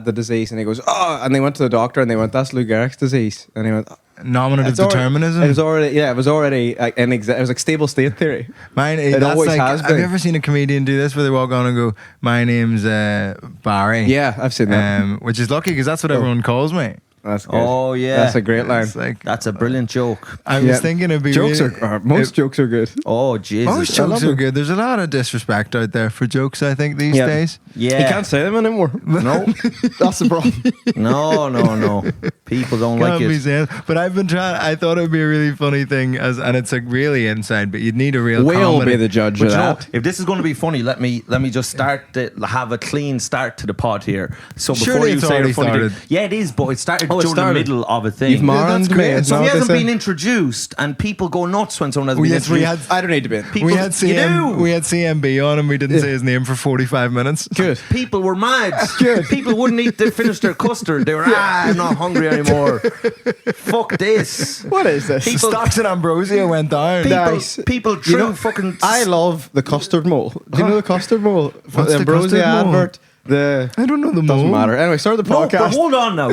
the disease, and he goes, oh, and they went to the doctor, and they went, that's Lou Gehrig's disease, and he went, nominative determinism. It was already like it was like stable state theory. It always has been. Have you ever seen a comedian do this where they walk on and go, my name's Barry? Yeah, I've seen that. Which is lucky because that's what everyone calls me. That's good. Oh yeah, that's a great line. That's a brilliant joke. I was thinking it'd be jokes most jokes are good. Oh Jesus, most jokes are good. There's a lot of disrespect out there for jokes, I think, these days. Yeah, you can't say them anymore. No, that's the problem. No. People don't like it. But I've been trying. I thought it'd be a really funny thing, and it's like really inside. But you'd need a real. We'll be the judge of that. If this is going to be funny, let me just have a clean start to the pod here. So before surely you say a funny thing, yeah, it is, but it started during the middle of a thing. You've marred me. So he hasn't been introduced, and people go nuts when someone has been introduced. I don't need to be. We had CMB on, and we didn't say his name for 45 minutes. Good. People were mad. Good. People wouldn't eat to finish their custard. They were I'm not hungry anymore. Fuck this. What is this? Stocks and Ambrosia went down. People threw fucking. I love the custard mole. Do you know the custard mole? What's the Ambrosia advert. I don't know the mole. Doesn't matter. Anyway, start the podcast. No, but hold on now.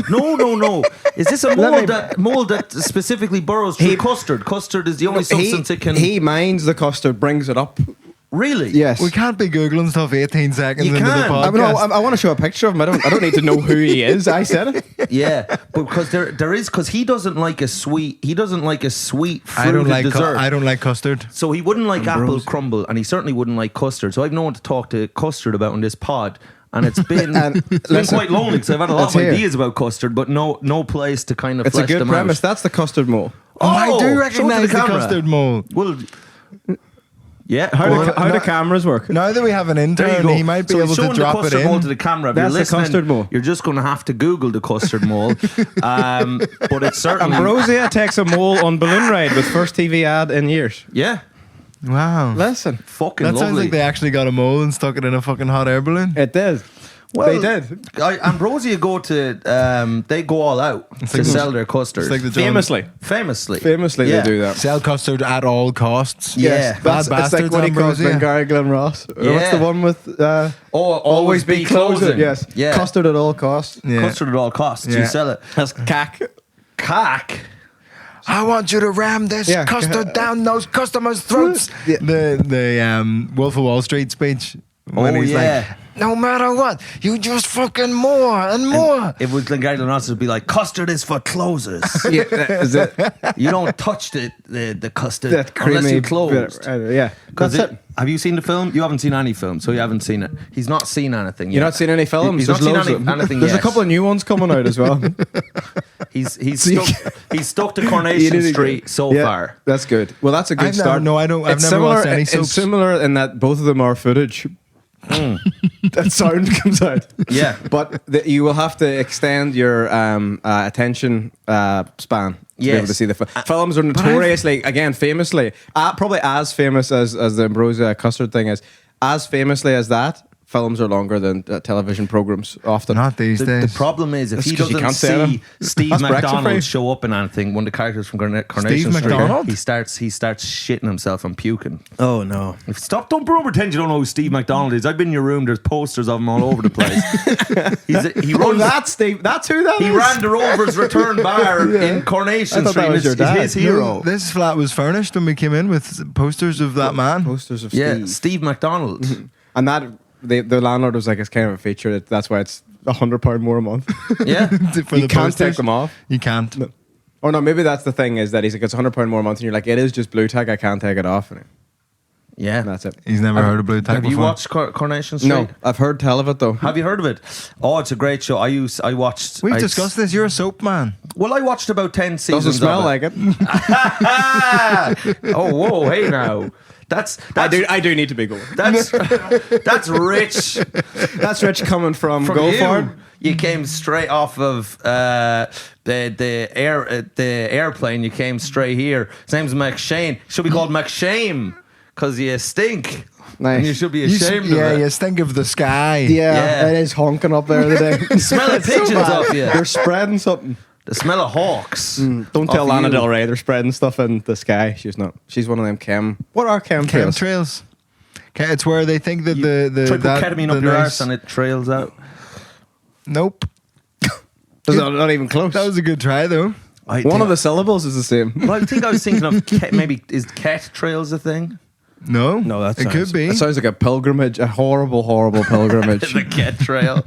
No. Is this a mole that specifically burrows through custard? Custard is the only substance it can. He mines the custard, brings it up. Really? Yes. We can't be Googling stuff 18 seconds into the podcast. I want to show a picture of him. I don't need to know who he is. I said it. Yeah, but because he doesn't like a sweet. He doesn't like a sweet fruited dessert. I don't like custard. So he wouldn't like apple crumble, and he certainly wouldn't like custard. So I've no one to talk to custard about in this pod. And it's been quite lonely because I've had a lot of ideas about custard, but no place to kind of flesh them out. It's a good premise. That's the custard mole. Oh, I do recognize the custard mole. Well, yeah. How do cameras work? Now that we have an intern, he might be able to drop it in. The custard mole to the camera. If That's you're the custard mole. You're just going to have to Google the custard mole. But it's certainly Ambrosia takes a mole on balloon ride with first TV ad in years. Yeah. Wow. Listen. Fucking that lovely. sounds like they actually got a mole and stuck it in a fucking hot air balloon. It did. Well, they did. Ambrosia they go all out to sell their custard. Like Famously, yeah. they do that. Sell custard at all costs. Yeah. That's like what he calls Glengarry Glen Ross. Yeah. What's the one with always be closing? Yes. Yeah. Custard at all costs. Yeah. Custard at all costs. You sell it. That's cack. I want you to ram this custard down those customers' throats. Yeah. The Wolf of Wall Street speech. When he's like, no matter what, you just fucking more and more. And if it was Glengarry Glen Ross, it would be like, custard is for closers. Is it? You don't touch the custard that creamy unless you close. Yeah. That's it. Have you seen the film? You haven't seen any film, so you haven't seen it. He's not seen anything yet. You've not seen any films? He's not seen anything There's yet. a couple of new ones coming out as well. He's stuck to Coronation Street so far. That's good. Well, that's a good start. No, I don't. I've never watched any soaps. It's similar in that both of them are footage. That sound comes out. Yeah, but you will have to extend your attention span to be able to see the films. Are notoriously, famously, probably as famous as the Ambrosia custard thing is, as famously as that. Films are longer than television programs often. Not these days. The problem is if he doesn't see Steve McDonald show up in anything, one of the characters from Coronation Street, he starts shitting himself and puking. Oh no! Stop! Don't pretend you don't know who Steve McDonald is. I've been in your room. There's posters of him all over the place. He runs. That's Steve. That's who that is. He ran the Rover's Return Bar in Coronation Street. That was his hero. This flat was furnished when we came in with posters of that man. Posters of Steve. Steve McDonald, and that. The landlord was like, it's kind of a feature. That's why it's £100 more a month. Yeah. You can't take them off. You can't. No. Or no, maybe that's the thing is that he's like, it's £100 more a month. And you're like, it is just blue tack. I can't take it off. Yeah. And that's it. He's never heard of blue tack before. Have you watched Coronation Street? No, I've heard tell of it though. Have you heard of it? Oh, it's a great show. I watched. We've discussed this. You're a soap man. Well, I watched about 10 seasons. Doesn't smell like it. Oh, whoa, hey now. That's I do need to be going. That's rich. That's rich coming from Go you. For It. You came straight off of the airplane. You came straight here. His name's McShane. Should be called McShane because you stink. Nice. And you should be ashamed of it. Yeah, you stink of the sky. Yeah, it is honking up there today. Smelling pigeons off you. They're spreading something. The smell of hawks. Don't tell Lana Del Rey they're spreading stuff in the sky. She's not. She's one of them What are chemtrails? Chemtrails. It's where they think that the try to put ketamine up your arse and it trails out. Nope. Not even close. That was a good try, though. One of the syllables is the same. Well, I think I was thinking of maybe is Ket Trails a thing? No, it could be. It sounds like a pilgrimage, a horrible, horrible pilgrimage. The Ket Trail.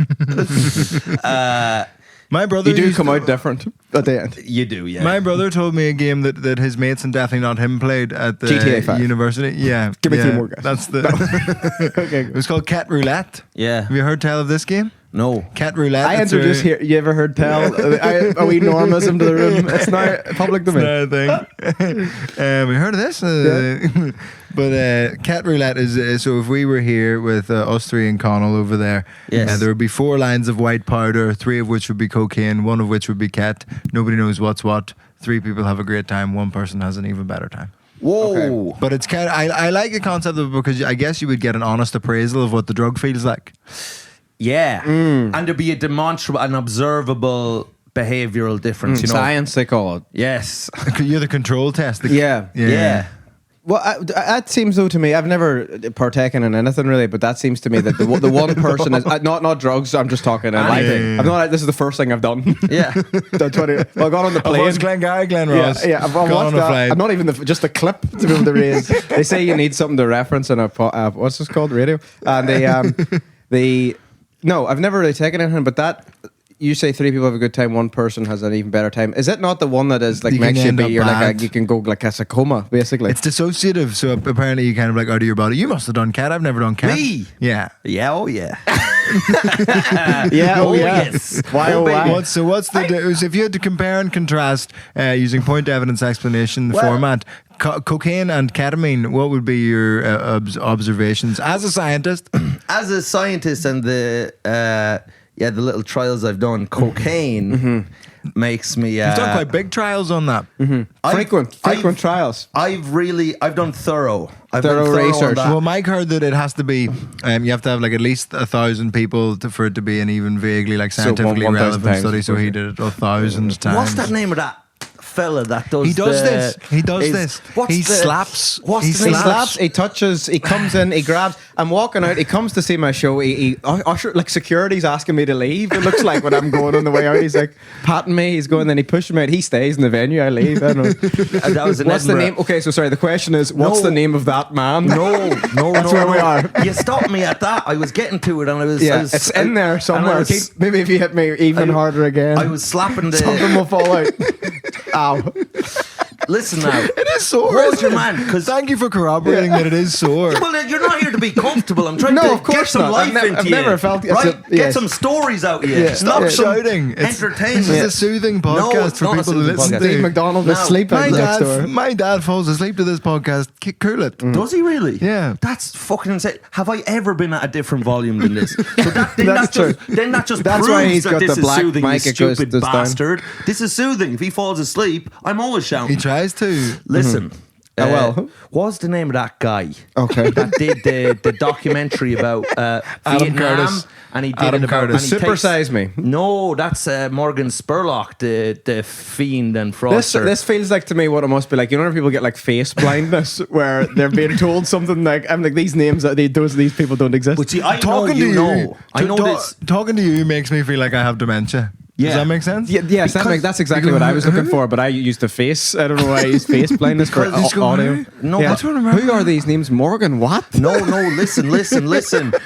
My brother, you do come out different at the end. You do, yeah. My brother told me a game that his mates and definitely not him played at the GTA 5. university. Yeah, Give me 2 more, guys. That's the. Okay, it was called Cat Roulette. Yeah. Have you heard tell of this game? No. Cat Roulette. I introduced here. You ever heard tell a wee normism to the room? It's now public domain. It's now a thing. We heard of this? Yeah. But Cat Roulette is so if we were here with us three and Connell over there, yes. There would be 4 lines of white powder, 3 of which would be cocaine, 1 of which would be cat. Nobody knows what's what. 3 people have a great time. 1 person has an even better time. Whoa. Okay. But it's kind of, I like the concept of it because I guess you would get an honest appraisal of what the drug feels like. Yeah. And there'd be a demonstrable, an observable behavioral difference. You know? Science, they call it. Yes. You're the control test. Yeah. Well, that seems though to me. I've never partaken in anything really, but that seems to me that the one person is not drugs. I'm just talking. Anything. I'm not. This is the first thing I've done. Yeah. Done 20. Well, I got on the plane. Glengarry, Glen Ross. Yeah. I've watched that. I'm not even just a clip to be able to raise. They say you need something to reference in a what's this called, radio, and no, I've never really taken anything, but that. You say 3 people have a good time, 1 person has an even better time. Is it not the one that is like makes you be? You're like you can go like a coma, basically. It's dissociative, so apparently you kind of like out of your body. You must have done cat. I've never done cat. Me? Yeah. Yeah. Oh yeah. Yeah. Oh yeah. Yes. Why? Oh why? What's the if you had to compare and contrast using point evidence explanation format? Cocaine and ketamine, what would be your observations as a scientist? As a scientist and the little trials I've done, cocaine makes me. You've done quite big trials on that. Frequent trials. I've done thorough. I've done Thorough research. Well, Mike heard that it has to be. You have to have like at least 1,000 people for it to be an even vaguely like scientifically 1,000 relevant study. times. So he did it 1,000 times. What's that name of that fella that does? He does this. He does this. He slaps. He slaps. He touches. He comes in. He grabs. I'm walking out. He comes to see my show. He usher like security's asking me to leave. It looks like when I'm going on the way out. He's like patting me. He's going. Then he pushes me out. He stays in the venue. I leave. I don't know. That was what's the name? Okay, so sorry. The question is, what's the name of that man? No. That's where we are. You stopped me at that. I was getting to it, and I was. It's in there somewhere. Maybe if you hit me even harder again, I was slapping the. Something will fall out. Ow. Listen now. It is sore. Hold your man. Thank you for corroborating that it is sore. Well, you're not here to be comfortable. I'm trying to get some life into you. I've never felt it. Right? Get some stories out of you. Yeah. Stop shouting. Entertainment. This is a soothing podcast for people to listen to. Steve McDonald is sleeping next door. My dad falls asleep to this podcast. Cool it. Does he really? Yeah. That's fucking insane. Have I ever been at a different volume than this? So that just That's proves why he's that got this the is black soothing, mic. you It goes stupid bastard. This is soothing. If he falls asleep, I'm always shouting. He tries to. Listen. What's the name of that guy? Okay. That did the documentary about Adam Vietnam, Curtis. and he did Adam it about Curtis. Supersize Me. No, that's Morgan Spurlock, the fiend and fraudster. This feels like to me what it must be like. You know when people get like face blindness, where they're being told something like, I'm like, these names, these people don't exist. But see, I Talking know to you know. I know this. Talking to you makes me feel like I have dementia. Yeah. Does that make sense? Yes, that's exactly what I was looking for, but I used to face. I don't know why I used face blindness for audio. No, yeah. I don't remember. Who are these names? Morgan, what? No, listen.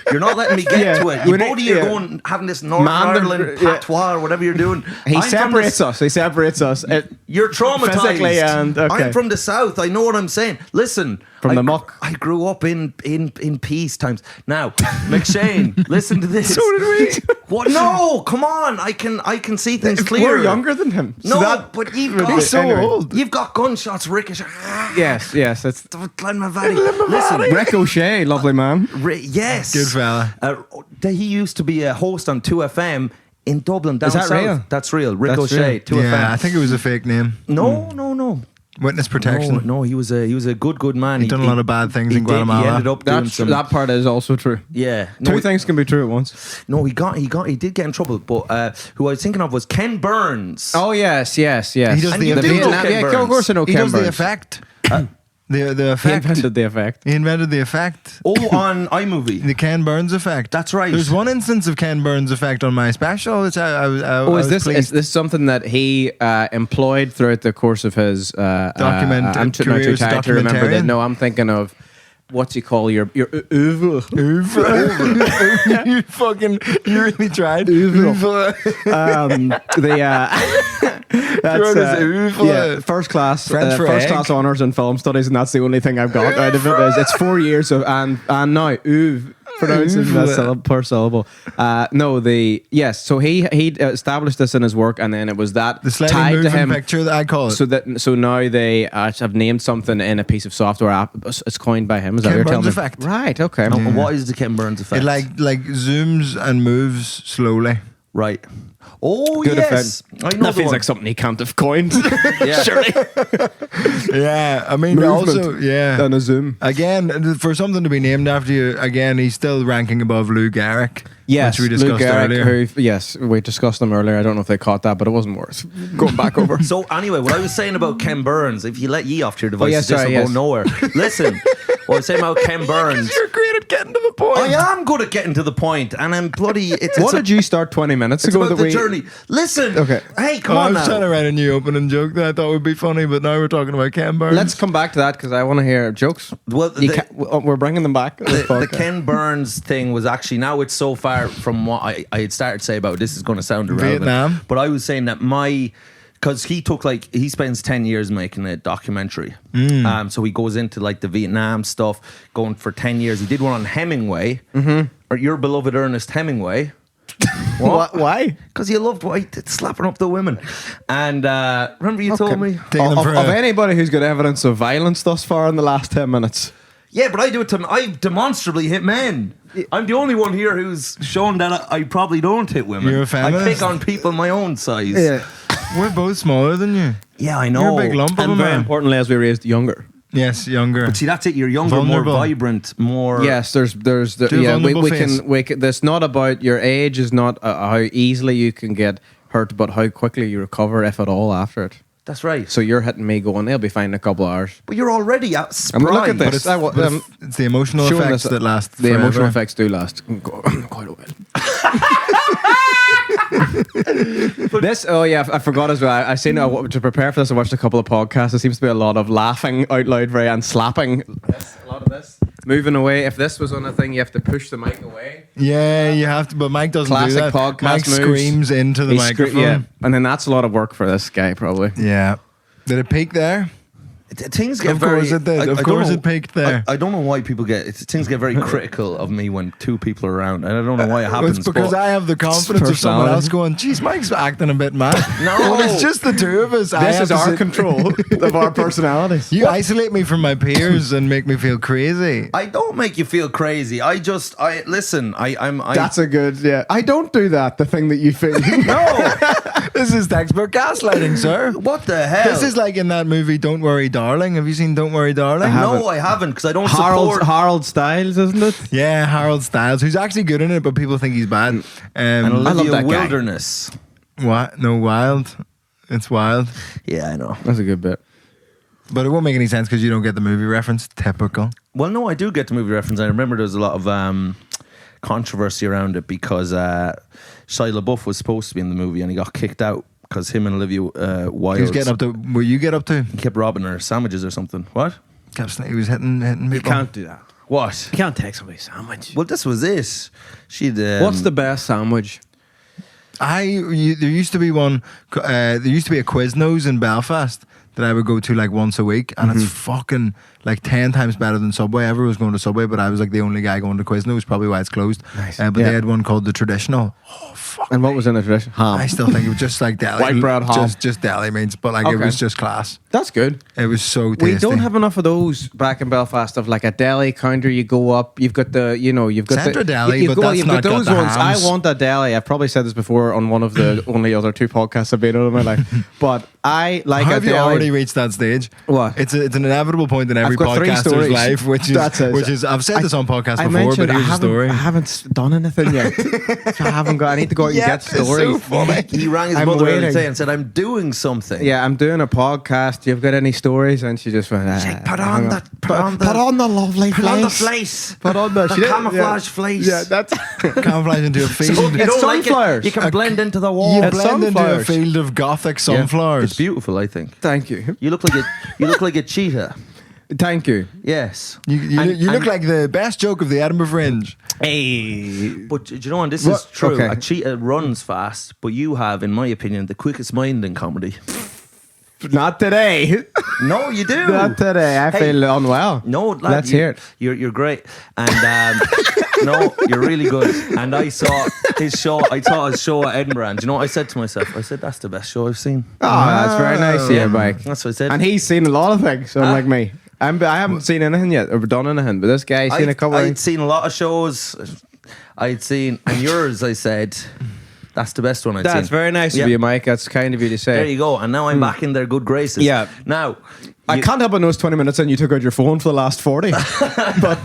You're not letting me get to it. You both of you are going, having this Northern Ireland patois or whatever you're doing. He separates us. You're traumatized. Physically and, okay. I'm from the South. I know what I'm saying. Listen. From the muck. I grew up in peace times. Now, McShane, listen to this. So did we. What? No, come on. I can see things clear. We're younger than him. No, but you've got... He's so old. You've got gunshots ricochet. Yes. It's Listen, Ricochet, lovely man. Yes. Good fella. He used to be a host on 2FM in Dublin, down Is that south. real? That's real. Ricochet, 2FM. Yeah, I think it was a fake name. No. Witness protection. No, he was a good man. He'd done a lot of bad things in Guatemala. He ended up doing that part is also true. Yeah. Two things can be true at once. No, he did get in trouble, but who I was thinking of was Ken Burns. Oh yes. He does Of course I know he Ken does Burns. the effect. The effect. He invented the effect. He invented the effect. Oh, on iMovie. The Ken Burns effect. That's right. There's one instance of Ken Burns effect on my special, which I was Is pleased. this something that he employed throughout the course of his I'm too tired to remember that. No, I'm thinking of what you call your oeuvre. You really tried. That's first class class honors in film studies, and that's the only thing I've got out of it. Is it's 4 years of and now oeuvre. Pronouncing that per syllable. So he established this in his work, and then it was that the slightly tied to moving him picture that I call it. So now they have named something in a piece of software app. It's coined by him. Is that Ken what you're Burns telling me? effect. Right. Okay. And what is the Ken Burns effect? It like zooms and moves slowly. Right. Oh, Good yes. effect. I know That feels like something he can't have coined. Yeah. Surely. Yeah, I mean, also, yeah. And a zoom. Again, for something to be named after you, again, he's still ranking above Lou Gehrig. Yes, which we discussed Lou Gehrig, earlier. We discussed him earlier. I don't know if they caught that, but it wasn't worth going back over. So anyway, what I was saying about Ken Burns, if you let ye off to your devices, this will go nowhere. Listen, what I was saying about Ken Burns. You're great at getting to the point. I am good at getting to the point, and I'm bloody. What did you start 20 minutes it's ago? About the journey. Listen. Okay. Hey, come on now. I was trying to write a new opening joke that I thought would be funny, but now we're talking about Ken Burns. Let's come back to that because I want to hear jokes. Well, we're bringing them back. The Ken Burns thing was actually, now it's so far from what I had started to say about this is going to sound irrelevant. Vietnam. But I was saying that because he spends 10 years making a documentary. So he goes into like the Vietnam stuff, going for 10 years. He did one on Hemingway, or your beloved Ernest Hemingway. What? Why? Because he loved slapping up the women. And remember you told me? Of anybody who's got evidence of violence thus far in the last 10 minutes. Yeah, but I demonstrably hit men. I'm the only one here who's shown that I probably don't hit women. You're a feminist. I pick on people my own size. Yeah. We're both smaller than you. Yeah, I know. You're a big lump of a And very man. importantly, as we raised younger. Yes, younger. But see, that's it. You're younger, Vulnerable. more vibrant, more. Yes, there's vulnerable face. we can. That's not about your age. Is not how easily you can get hurt, but how quickly you recover, if at all, after it. That's right. So you're hitting me, going, "They'll be fine in a couple of hours." But you're already at I mean, look at spry. this. It's the emotional effects that last The forever. emotional effects do last quite a while. I forgot as well. I seen to prepare for this. I watched a couple of podcasts. There seems to be a lot of laughing out loud, and slapping. A lot of this. Moving away. If this was on a thing, you have to push the mic away. Yeah, you have to. But Mike doesn't Classic do that. podcast Mike moves. screams into the microphone. And then that's a lot of work for this guy, probably. Yeah. Did it peak there? Things get Of course it did. Of course it peaked there. I don't know why people things get very critical of me when two people are around, and I don't know why it happens. It's because I have the confidence of someone else going, geez, Mike's acting a bit mad. No. Well, it's just the two of us. This is our control of our personalities. You isolate me from my peers and make me feel crazy. I don't make you feel crazy. Listen. That's a good. Yeah, I don't do that. The thing that you feel. No. This is textbook gaslighting, sir. What the hell? This is like in that movie Don't Worry Darling. Have you seen Don't Worry Darling? No, I haven't, because I don't support Harold Styles, isn't it? Yeah, Harold Styles, who's actually good in it, but people think he's bad. and I love Olivia that guy. Wilderness. What? No, Wild. It's Wild. Yeah, I know. That's a good bit. But it won't make any sense because you don't get the movie reference. Typical. Well, no, I do get the movie reference. I remember there was a lot of controversy around it because Shia LaBeouf was supposed to be in the movie and he got kicked out because him and Olivia Wilde. He was getting up to. Will you get up to? He kept robbing her sandwiches or something. What? He was hitting people. You can't do that. What? You can't take somebody's sandwich. Well, this was it. She'd. What's the best sandwich? There used to be one. There used to be a Quiznos in Belfast that I would go to like once a week, and it's fucking like 10 times better than Subway. Everyone was going to Subway, but I was like the only guy going to Quiznos. Probably why it's closed. Nice. But they had one called the Traditional. Oh fuck! And what was in the tradition? Ham. I still think it was just like deli, White bread ham. just deli means, but like it Okay. was just class. That's good. It was so tasty. We don't have enough of those back in Belfast. Of like a deli counter, you go up. You've got you've got Centra the Deli, but that's you've not got got those the ones. hams. I want a deli. I've probably said this before on one of the only other two podcasts I've been on in my life. But I like How a have you deli already inevitably reach that stage. What? It's an inevitable point in every I've got 3 podcaster's stories. life, which is I've said this on podcasts before, but here's a story. I haven't done anything yet. So I need to go out and get stories. So funny. He rang his I'm mother the other waiting. day and said, "I'm doing something." Yeah, I'm doing a podcast. You've got any stories? And she just went, Put on the lovely fleece. Put on the camouflage fleece. Yeah, that's Camouflage into a field. So if you It's don't like sunflowers. it, you can blend into the wall. You It's blend into a sunflowers. field of gothic sunflowers. It's beautiful, I think. Thank you. You look like a cheetah. Thank you. Yes. You look like the best joke of the Edinburgh Fringe. Hey. But do you know, and this What? is true. Okay. A cheetah runs fast, but you have, in my opinion, the quickest mind in comedy. Not today. No, you do. Not today. I Hey. feel unwell. No, lad, Let's hear it. You're great, and no, you're really good. And I saw his show. I saw his show at Edinburgh, and do you know what I said to myself? I said, "That's the best show I've seen." Oh, that's very nice of you, Mike. That's what I said. And he's seen a lot of things, unlike me. I haven't seen anything yet or done anything, but this guy's seen a couple of I'd things. seen a lot of shows. I'd seen, and yours, I said, that's the best one I'd seen. That's very nice Yeah. of you, Mike. That's kind of you to say. There you go. And now I'm back in their good graces. Yeah. Now, I can't help but notice 20 minutes and you took out your phone for the last 40. But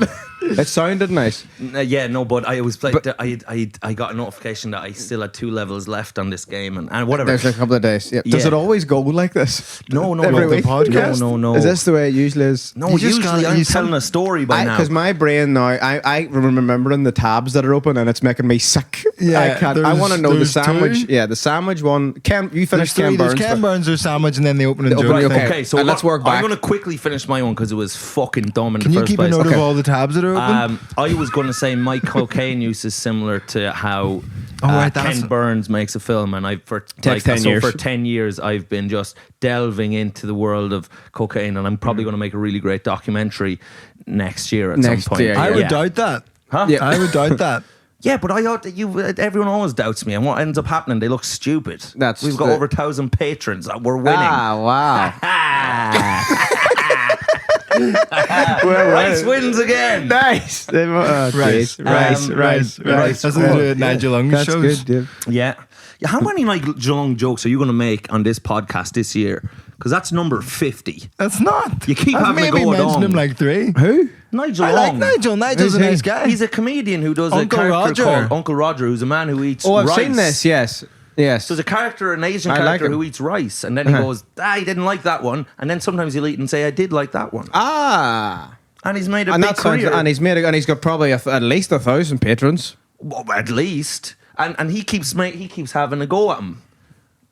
it sounded nice. Yeah, no, but I was I got a notification that I still had 2 levels left on this game, and whatever. There's a couple of days. Yeah. Does Yeah. it always go like this? No, Every no, week? podcast? no. Is this the way it usually is? No, You just usually gotta- I'm you telling a story by now. Because my brain now, I remembering the tabs that are open and it's making me sick. Yeah, I can't. I want to know the there's sandwich. two. Yeah, the sandwich one. Ken, you There's finished 3. Ken There's Burns. Ken but- Burns, there's sandwich, and then the opening The joke. opening- thing. okay. so And let's work back. I'm going to quickly finish my own because it was fucking dumb in Can the you first keep a place. note Okay. of all the tabs that are open? I was going to say my cocaine use is similar to how right, that's- Ken Burns makes a film, and Takes 10 years. for 10 years I've been just delving into the world of cocaine, and I'm probably going to make a really great documentary next year at Next some point. year, I yeah. would doubt that. Huh? Yeah. I would doubt that. Yeah, but I thought that everyone always doubts me, and what ends up happening, they look stupid. That's We've got the- over 1,000 patrons. We're winning. wow. Rice wins again. Nice. Rice. Rice. That's what they do at Nigel Young's That's shows. good, dude. Yeah. How many like Geelong jokes are you going to make on this podcast this year? Because that's number 50. That's not. You keep I've having to maybe go mentioned along. him like 3. Who? Nigel I like Long. Nigel. Nigel's a Who's he? nice guy. He's a comedian who does Uncle a character Roger. called Uncle Roger, who's a man who eats Oh, I've rice. seen this. Yes. Yes. So there's a character, an Asian I like character him. who eats rice, and then he Uh-huh. goes, I didn't like that one. And then sometimes he'll eat and say, I did like that one. Ah. And he's made a And big that sounds, career. and he's got probably at least 1,000 patrons. Well, at least. And he keeps having a go at him.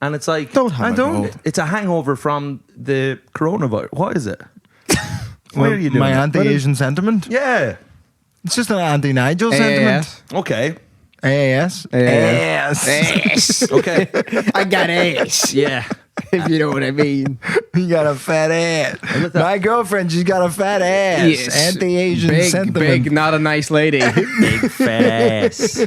And it's like, Don't have I a don't. go. It's a hangover from the coronavirus. What is it? Why are you doing my that? anti-Asian sentiment? Yeah. It's just an anti-Nigel sentiment. AAS. Okay. AAS. AAS. AAS. Okay. I got ace. Yeah. If you know what I mean. You got a fat ass. look that- My girlfriend, she's got a fat ass. Yes. Anti-Asian Big, sentiment. big, not a nice lady. Big fat ass.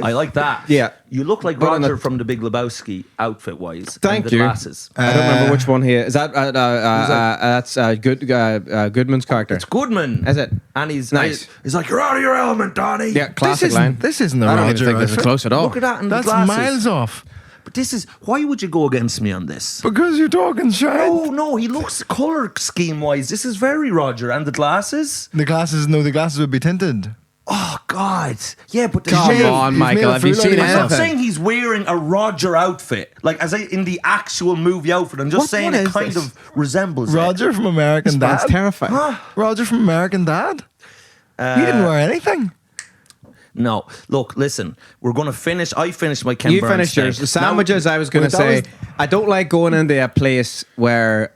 I like that. Yeah. You look like But on Roger the- from the Big Lebowski, outfit wise. Thank and the you. glasses. I don't remember which one here is. That that's Goodman's character. It's Goodman. Is it? And he's Nice. He's like, you're out of your element, Donny. Yeah, This classic isn't, line. this isn't the I don't Roger even think this is outfit. close at all. Look at that in That's the glasses. miles off. But this is, why would you go against me on this? Because you're talking shit. No, he looks color scheme wise. This is very Roger. And the glasses? The glasses would be tinted. Oh, God. Yeah, but the Come shade- on, he's Michael. made a Have you fool seen out of I'm not anything? saying he's wearing a Roger outfit, like as in the actual movie outfit. I'm just What- saying what it is kind this? of resembles Roger from American That's Dad. terrifying. Roger from American Dad. He didn't wear anything. No, look, listen. We're going to finish. I finished my Ken You Burns finished yours. steak. The sandwiches, I was going to Wait, that say, I don't like going into a place where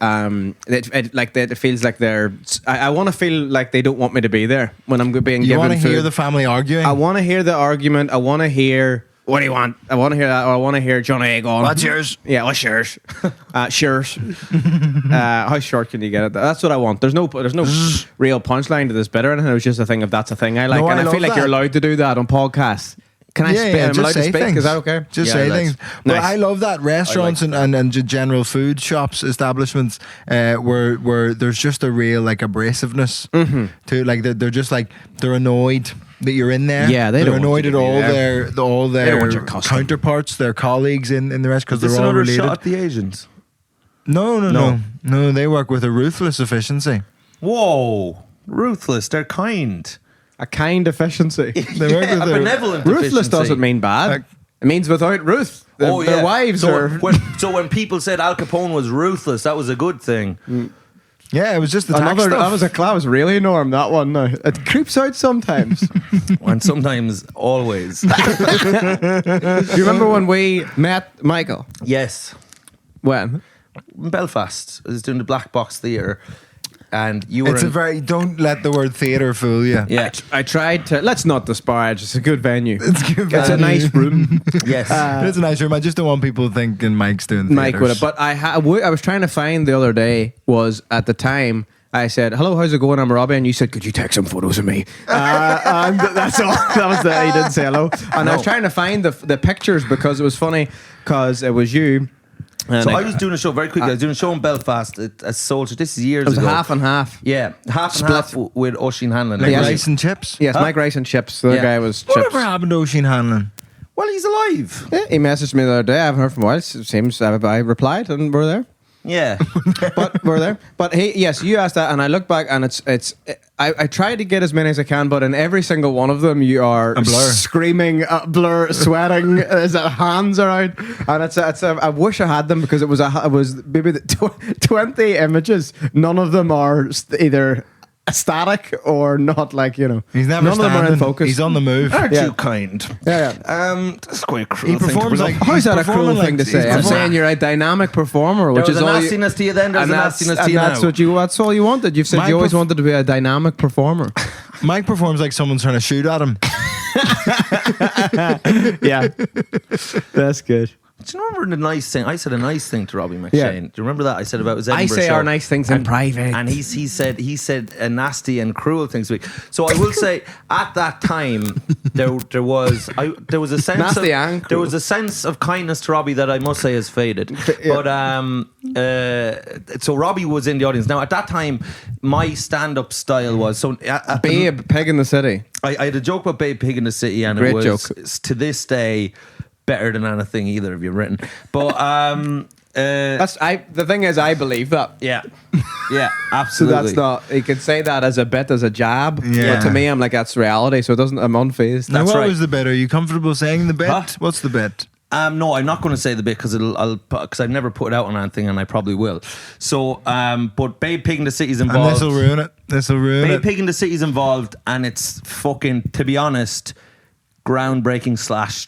it feels like they're. I want to feel like they don't want me to be there when I'm being You given want to food. hear the family arguing? I want to hear the argument. I want to hear. What do you want? I want to hear that, or I want to hear John Egg on. What's yours? Yeah, what's yours? Yours. How short can you get it? That's what I want. There's no real punchline to this bit or anything. It was just a thing of that's a thing I like, No, and I I love feel like that. you're allowed to do that on podcasts. Can I speak? I'm allowed to speak. Things. Is that okay? Just Yeah, say let's- things. But Nice. I love that restaurants and general food shops, establishments, where there's just a real like abrasiveness to like they're just like they're annoyed that you're in there. Yeah, they they're don't want annoyed you at to be all there. their want your custom. counterparts, their colleagues in the rest because Is this they're all another related. shot at the Asians? No, they work with a ruthless efficiency. Whoa, ruthless. They're kind. A kind efficiency. They work with A benevolent Ruthless efficiency. doesn't mean bad. It means without ruth. Their wives so are. When people said Al Capone was ruthless, that was a good thing. Yeah, it was just the tax Another, stuff. that was really Norm, that one now. It creeps out sometimes. And sometimes, always. Do you remember when we met Michael? Yes. When? In Belfast. I was doing the Black Box Theatre. And you were don't let the word theatre fool you. Yeah. I tried to. Let's not disparage. It's a good venue. It's good. It's a nice room. Yes. It's a nice room. I just don't want people thinking Mike's doing theatres. Mike would have. But I was trying to find the other day was at the time I said, "Hello, how's it going? I'm Robbie," and you said, "Could you take some photos of me?" And that's all. That was the. He didn't say hello. And I was trying to find the pictures because it was funny because it was you. And So I was doing a show very quickly. I was doing a show in Belfast at Soldier. This is years it was ago. half and half. Yeah, half Split. and half with Oisin Hanlon. Like Yes. rice and chips. Yes, Mike Rice and Chips. The other Yeah. guy was Whatever Chips. happened to Oisin Hanlon? Well, he's alive. Yeah, he messaged me the other day. I haven't heard from him. It seems I replied and we're there. Yeah. But we're there. But yes, you asked that, and I look back, and I try to get as many as I can, but in every single one of them, you are A blur. screaming, blur, sweating, as hands are out, and I wish I had them because it was maybe 20 images. None of them are either static or not, like, you know. He's never none standing. of them are in focus. He's on the move. Aren't Yeah. you kind? Yeah. That's quite a cruel He thing to performs bring like up. How is that a cruel performing thing to like- say? he's I'm performing- saying you're a dynamic performer, which There was is a all you, nastiness to you then, there's a nastiness to you now. that's all you wanted. You've said My you always perf- wanted to be a dynamic performer. Mike performs like someone's trying to shoot at him. Yeah, that's good. Do you remember the nice thing? I said a nice thing to Robbie McShane. Yeah. Do you remember that? I said about his I Edinburgh say show. our nice things in private. And he said a nasty and cruel thing to me. So I will say at that time there was a sense Nasty and there cruel. was a sense of kindness to Robbie that I must say has faded. Yeah. But so Robbie was in the audience. Now at that time my stand-up style was so at Babe, Pig in the City. I had a joke about Babe Pig in the City, and Great it was joke. to this day better than anything either of you written. But The thing is, I believe that. yeah, So absolutely. that's not. You could say that as a bit, as a jab. Yeah. But to me, I'm like, that's reality. So it doesn't. I'm unfazed. Now, That's what right. was the bit? Are you comfortable saying the bit? Huh? What's the bit? No, I'm not going to say the bit because I've never put it out on anything, and I probably will. So, but Babe Pig in the City's And involved. this will ruin it. This will ruin Babe it. Pig in the City's involved, and it's fucking, to be honest, groundbreaking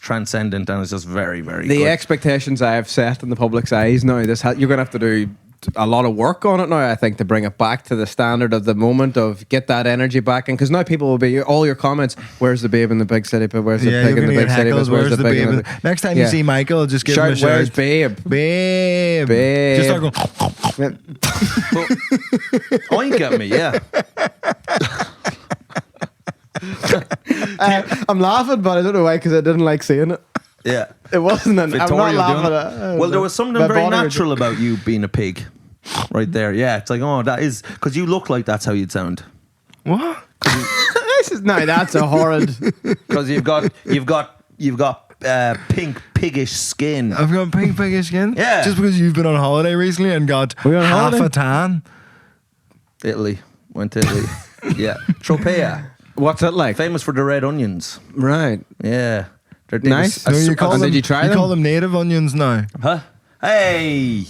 / transcendent, and it's just very, very The good. expectations I have set in the public's eyes now. You're going to have to do a lot of work on it now, I think, to bring it back to the standard of the moment, of get that energy back in. Because now people will be all your comments. Where's the babe in the big city? But where's the Yeah, pig you're in the gonna big get city? heckles. But Where's the pig in babe? Next time you Yeah. see Michael, just give him a Shout, where's shout. babe? Babe. Babe. Just start going. Oink at me, yeah. I'm laughing, but I don't know why, because I didn't like seeing it. Yeah. It wasn't. I'm not Vittorio laughing doing at it. Well, there was something My very body was- natural about you being a pig, right there. Yeah, it's like, oh, that is because you look like that's how you'd sound. What? That's a horrid. Because you've got pink piggish skin. I've got pink piggish skin. Yeah. Just because you've been on holiday recently and got We on half holiday? a tan. Italy, went to Italy. Yeah, Tropea, What's it like? famous for the red onions. Right. Yeah, they're Nice. a No, su- you call and them, did you try you them? call them native onions now. Huh? Hey,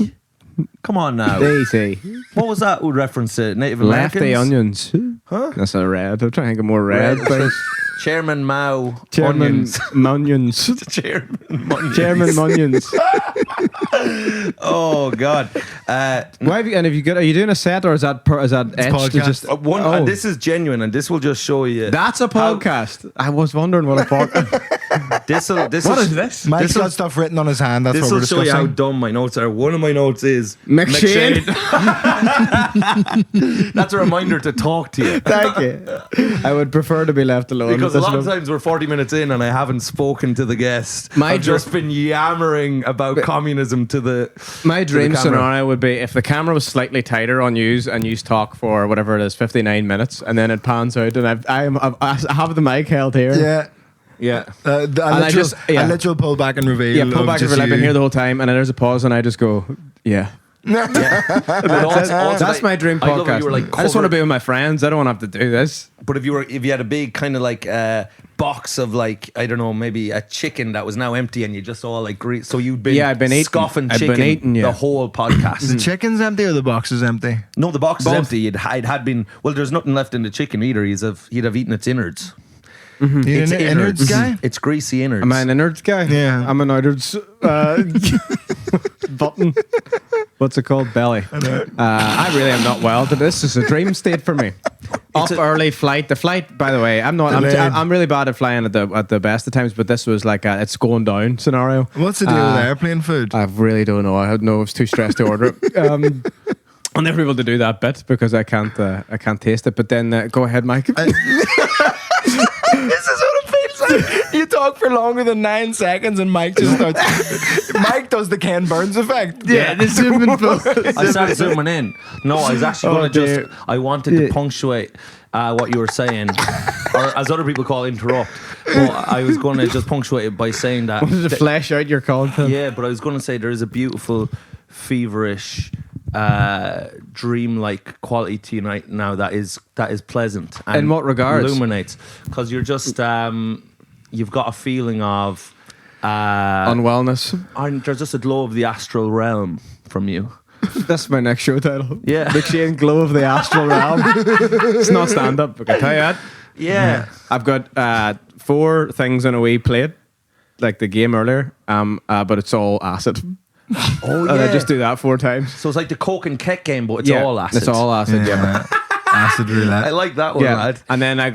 come on now. Daisy. What was that with reference to Native Americans? Lefty onions. Huh? That's not red. I'm trying to think of more red things. Chairman Mao Chairman onions. Munions. Chairman onions. Chairman Munions. Oh God. Why have you, and have you got? Are you doing a set, or is that etched? podcast. Just, And this is genuine, and this will just show you. that's a how- podcast. I was wondering what a podcast. This What is this? Mike's This'll- got stuff written on his hand. That's This what will we're show you how discussing. dumb my notes are. One of my notes is McShane. That's a reminder to talk to you. Thank you. I would prefer to be left alone. Because a with lot this of times we're 40 minutes in and I haven't spoken to the guest. My I've just been yammering about communism to the My to the dream camera. scenario would be if the camera was slightly tighter on yous and yous talk for whatever it is, 59 minutes, and then it pans out, and I have the mic held here. Yeah. Yeah. A literal pull back and reveal. Yeah, pull of back just over. I've been you. here the whole time, and then there's a pause, and I just go, yeah. That's my dream I love it, podcast. you were, like, I just want to covered- be with my friends. I don't want to have to do this. But if you had a big kind of like box of like, I don't know, maybe a chicken that was now empty and you just all like grease, so you'd been I've been eating. scoffing I've chicken been eating, the whole podcast. Is the chicken's empty or the box is empty? No, the box Both. is empty. It had been. Well, there's nothing left in the chicken either. He'd have eaten its innards. You It's an innards guy? It's greasy innards. Am I an innards guy? Yeah. I'm an innards button. What's it called? Belly. I really am not well. This is a dream state for me. Up early flight. The flight, by the way, I'm not. I'm really bad at flying at the best of times. But this was like it's going down scenario. What's the deal with airplane food? I really don't know. I was too stressed to order it. I'll never be able to do that bit because I can't taste it. But then go ahead, Mike. This is what it feels like. You talk for longer than 9 seconds and Mike just starts. Mike does the Ken Burns effect. the zooming I started zooming in. No, I was actually going to dear. I wanted to punctuate what you were saying, or as other people call interrupt. Well, I was going to just punctuate it by saying that. to flesh out your content. Yeah, but I was going to say there is a beautiful, feverish, dream-like quality to you right now that is pleasant. And In what regards? Illuminates, because you're just you've got a feeling of Unwellness. and there's just a glow of the astral realm from you. That's my next show title. Yeah. McShane, Glow of the Astral Realm. It's not stand up, I can tell you that. Yeah. I've got 4 things on a wee plate, like the game earlier, but it's all acid. Oh, And I just do that 4 times. So it's like the Coke and Keck game, but it's all acid. It's all acid, yeah. Acid roulette. I like that one, Yeah, lad. and then I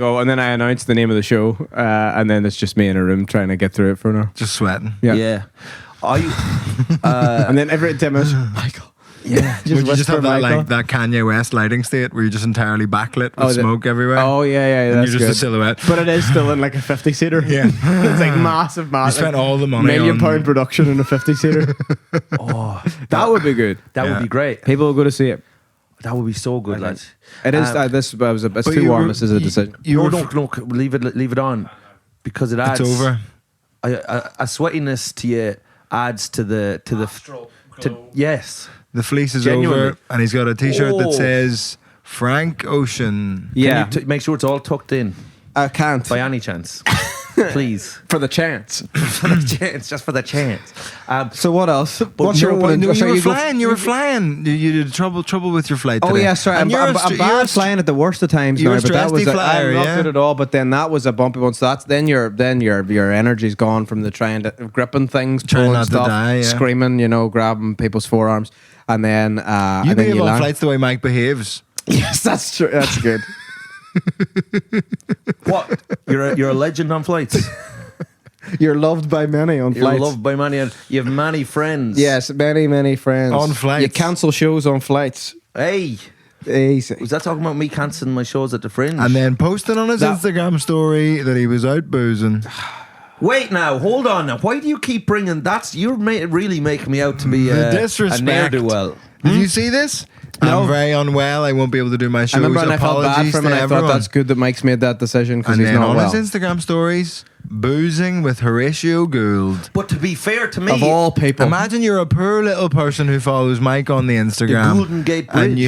announce the name of the show, and then it's just me in a room trying to get through it for an hour. Just sweating. Yeah. And then every 10 minutes, Michael. Yeah. Would you just whisper have that Michael. like that Kanye West lighting state where you're just entirely backlit with smoke everywhere? Oh yeah, and that's you're just good. a silhouette. But it is still in like a 50-seater. Yeah. It's like massive. You spent all the money £1 million on production in a 50-seater. Oh, That would be good. that Yeah. would be great. People will go to see it. That would be so good, lad. It is. It's But too you warm. were- This is a decision. You No, were no, leave it on, because it adds. It's over. A sweatiness to you adds to the yes. The fleece is Genuinely. over, and he's got a T-shirt that Oh. says Frank Ocean. Yeah, Can you make sure it's all tucked in I can't by any chance, please. for the chance. For the chance, just for the chance. So what else? What's No, your but opening? you Sorry, were you go- flying. You were flying. You did trouble with your flight. Oh today. yeah, sorry. And I'm you're bad flying at the worst of times you're now, a but that was stressy flyer, I'm not yeah. good at all. But then that was a bumpy one. So that's then your energy's gone from the trying to gripping things, Trying pulling not to stuff, die, yeah. screaming, grabbing people's forearms, and then You and then behave you on land. flights the way Mike behaves. Yes, that's true. That's good. What? You're a legend on flights. You're loved by many on You're flights. loved by many, and you have many friends. Yes, many friends On flights. You cancel shows on flights. Hey, Easy. was that talking about me cancelling my shows at the Fringe? And then posting on his That- Instagram story that he was out boozing. Wait now, hold on now. Why do you keep bringing that? You're really making me out to be The a disrespect. ne'er-do-well. Did you see this? No. I'm very unwell. I won't be able to do my I shows. remember and I felt bad Apologies for him, to and I everyone. thought that's good that Mike's made that decision because And he's then not on well. his Instagram stories, boozing with Horatio Gould. But to be fair to me, Of all people, Imagine you're a poor little person who follows Mike on the Instagram. The Golden Gate Bridge. And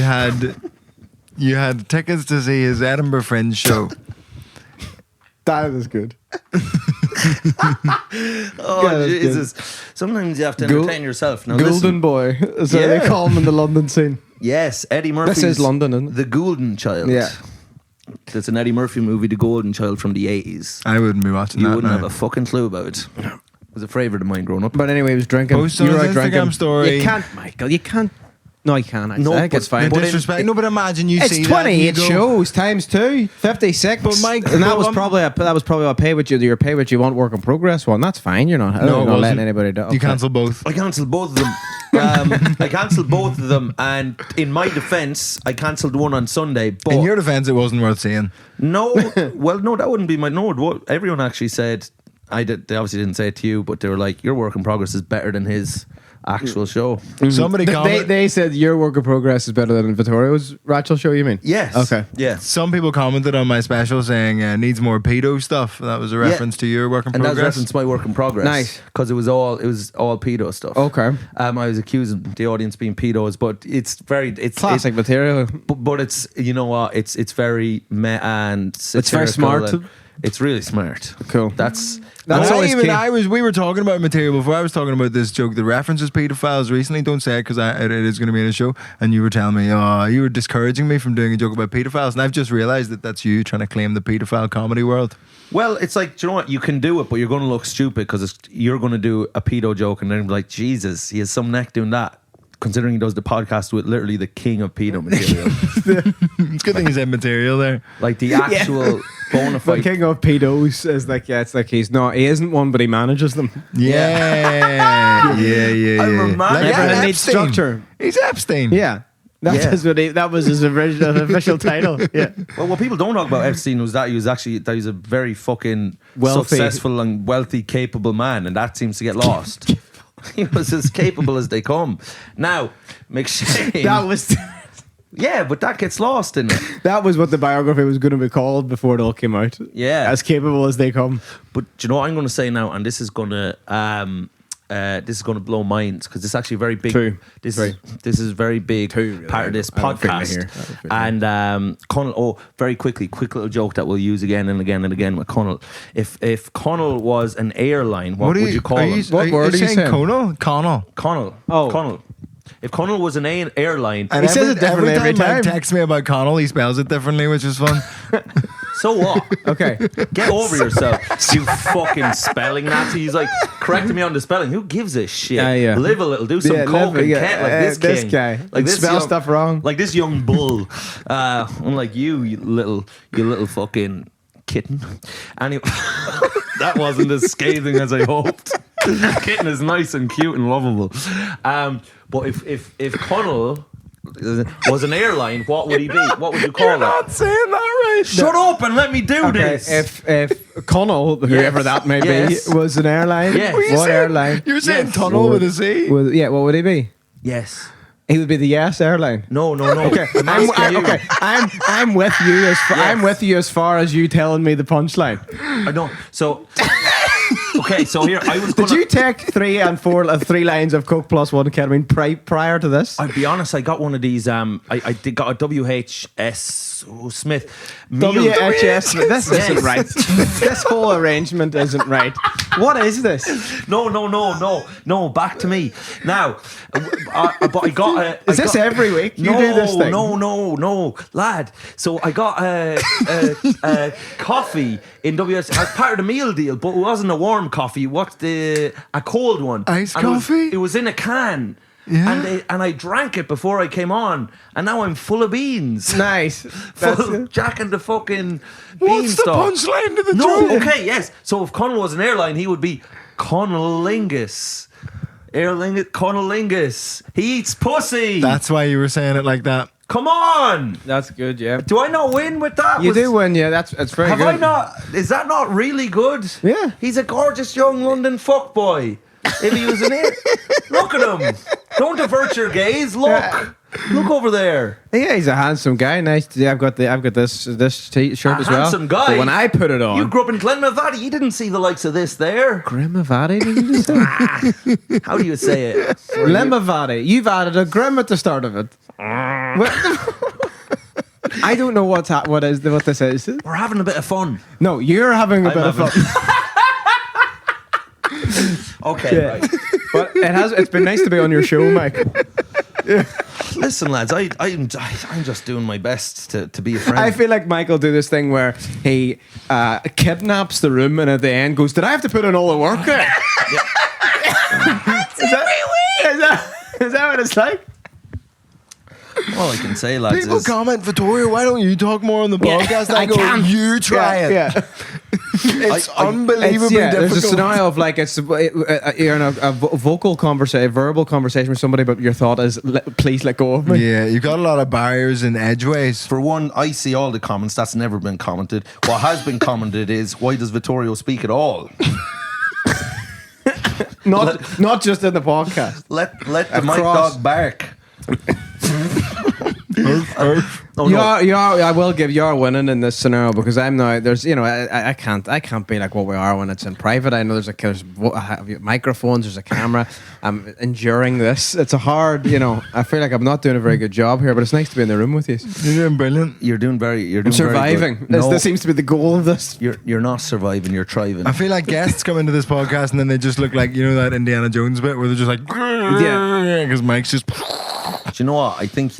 you had tickets to see his Edinburgh Fringe show. that is good. oh Yeah, that's Jesus! Sometimes you have to Gould- entertain yourself. Now Golden listen. Boy, is what Yeah. they call him in the London scene. Yes, Eddie Murphy. This is London, isn't it? The Golden Child. Yeah. It's an Eddie Murphy movie, The Golden Child from the 80s. I wouldn't be watching You that wouldn't now. have a fucking clue about it. It was a favourite of mine growing up. But anyway, he was drinking. Post on You were his out drinking. Instagram story. You can't, Michael. You can't. No, you can't. No, I think but- it's fine. The But disrespect. No, but imagine you It's see that and you 28 go, shows times 2, 56. But Mike, and that but was I'm- probably a pay what you want work in progress one. That's fine. You're not. No, you're it not wasn't. letting anybody down. You cancel both. I cancelled both of them. I cancelled both of them, and in my defence, I cancelled one on Sunday. But In your defense, it wasn't worth seeing. no, well, no, that wouldn't be my no. What everyone actually said, I did. They obviously didn't say it to you, but they were like, "Your work in progress is better than his." actual show. Somebody comment. They said your work in progress is better than Vittorio's Rachel show, you mean? Yes. Okay. Yeah. Some people commented on my special saying needs more pedo stuff. That was a reference to your work in And that progress. was reference to my work in progress. Nice. Because it was all pedo stuff. Okay. I was accusing the audience being pedos, but it's Classic material. but it's, you know what, it's very and It's very smart. It's really smart. Cool. That's always key. We were talking about material before. I was talking about this joke that references pedophiles recently. Don't say it because it is going to be in a show. And you were telling me, you were discouraging me from doing a joke about pedophiles. And I've just realised that that's you trying to claim the pedophile comedy world. Well, it's like, do you know what? You can do it, but you're going to look stupid because you're going to do a pedo joke and then be like, Jesus, he has some neck doing that. Considering he does the podcast with literally the king of pedo material. It's a good thing he said material there. Like the actual bona The fide. king of pedos is like, it's like he isn't one, but he manages them. Yeah. I'm a man. Like Everyone needs Epstein. structure. He's Epstein. Yeah. That was his original official title. Yeah. Well, what people don't talk about Epstein was that he was a very fucking Wealthy. successful and wealthy, capable man, and that seems to get lost. He was as capable as they come. Now, McShane. That was Yeah, but that gets lost in it. that was what the biography was going to be called before it all came out. Yeah. As capable as they come. But do you know what I'm going to say now? And this is going to blow minds because it's actually very big. True. This is a very big Really. part of this I don't fit in podcast. here. I don't fit in And Connell, very quickly, quick little joke that we'll use again and again and again with Connell. If Connell was an airline, what would you call him? What word are you saying? Connell? Connell. Oh. Connell. If Connell was an airline, And He says it differently every Mike time. texts me about Connell, he spells it differently, which is fun. so what? Okay. Get over yourself, you fucking spelling Nazi. He's like correcting me on the spelling. Who gives a shit? Yeah. Live a little, do some coke and get like this king. guy. Like this spell young, stuff wrong. Like this young bull. Unlike you little fucking kitten. Anyway, that wasn't as scathing as I hoped. Kitten is nice and cute and lovable. But if Connell was an airline, what would he be? What would you call You're it? not saying that right. Shut up and let me do Okay, this. if Connell, whoever that may Yes. be, was an airline, Yes. What are you what saying? airline? You're saying Yes. tunnel with a C? What would he be? Yes. He would be the Yes airline. No. Okay, I'm with you I'm with you as far as you telling me the punchline. I know. So, okay. So here I was. Did you take 3 and 3 lines of Coke plus 1 ketamine prior to this? I'll be honest. I got one of these. I got a WHS Smith. meal- WHS. This Yes. isn't right. This whole arrangement isn't right. What is this? No. Back to me now. But I got. Is this every week you do this thing? No, lad. So I got coffee in WS as part of the meal deal, but it wasn't a warm coffee. A cold one? Iced And coffee? It was in a can. Yeah. And I drank it before I came on, and now I'm full of beans. Nice. Full of Jack and the fucking What's the beanstalk. punchline to the No, joke? okay, yes. So if Connell was an airline, he would be Connolingus. Connolingus. He eats pussy. That's why you were saying it like that. Come on. That's good, yeah. Do I not win with that? You do win, yeah. That's very Have good. I not? Is that not really good? Yeah. He's a gorgeous young London fuckboy. If he was an air, look at him. Don't divert your gaze. Look. Look over there. Yeah, he's a handsome guy. Nice. Yeah, I've got this t-shirt as well. Handsome guy. But when I put it on, You grew up in Glenmavati. You didn't see the likes of this there. Grimavati, did you just say? How do you say it? Lemavati. You've added a grim at the start of it. I don't know what this is. We're having a bit of fun. No, you're having a bit of fun. Okay, Yeah. right. But it's been nice to be on your show, Mike. Listen, lads, I'm just doing my best to be a friend. I feel like Mike will do this thing where he kidnaps the room and at the end goes, "Did I have to put in all the work there?" Is that what it's like? All I can say, lads, People is comment, Vittorio, why don't you talk more on the podcast? I go, can. you try it. Yeah. It's unbelievably difficult. There's a scenario of like you're in a verbal conversation with somebody, but your thought is, "Please let go of me." Yeah, you've got a lot of barriers and edgeways. for one, I see all the comments. That's never been commented. What has been commented is, why does Vittorio speak at all? Not just in the podcast. Let the Across. mic dog bark. Oh, I will give you are winning in this scenario because I'm now there's I can't be like what we are when it's in private. I know there's microphones, there's a camera. I'm enduring this. It's a hard, I feel like I'm not doing a very good job here, but it's nice to be in the room with you. You're doing brilliant. You're doing I'm surviving. This seems to be the goal of this. You're not surviving. You're thriving. I feel like guests come into this podcast and then they just look like that Indiana Jones bit where they're just like because Mike's just. Do you know what? I think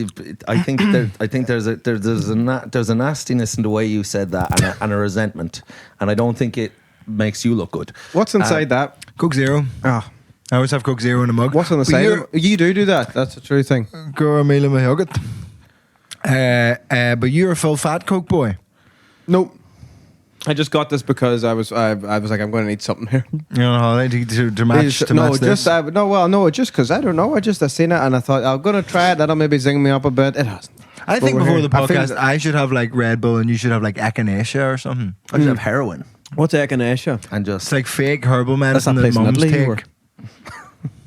there's a nastiness in the way you said that and a resentment, and I don't think it makes you look good. What's inside that? Coke Zero. Ah, I always have Coke Zero in a mug. what's on the side? You do that. That's a true thing. Go a meal in my yogurt. But you're a full fat Coke boy. Nope. I just got this because I was like I'm going to need something here. You're on holiday to match this. Just because I don't know. I seen it and I thought I'm going to try it. That'll maybe zing me up a bit. It hasn't. I think before the podcast, I should have like Red Bull and you should have like echinacea or something. I should have heroin What's echinacea? and just It's like fake herbal medicine That's that that place in mums Italy you take. were.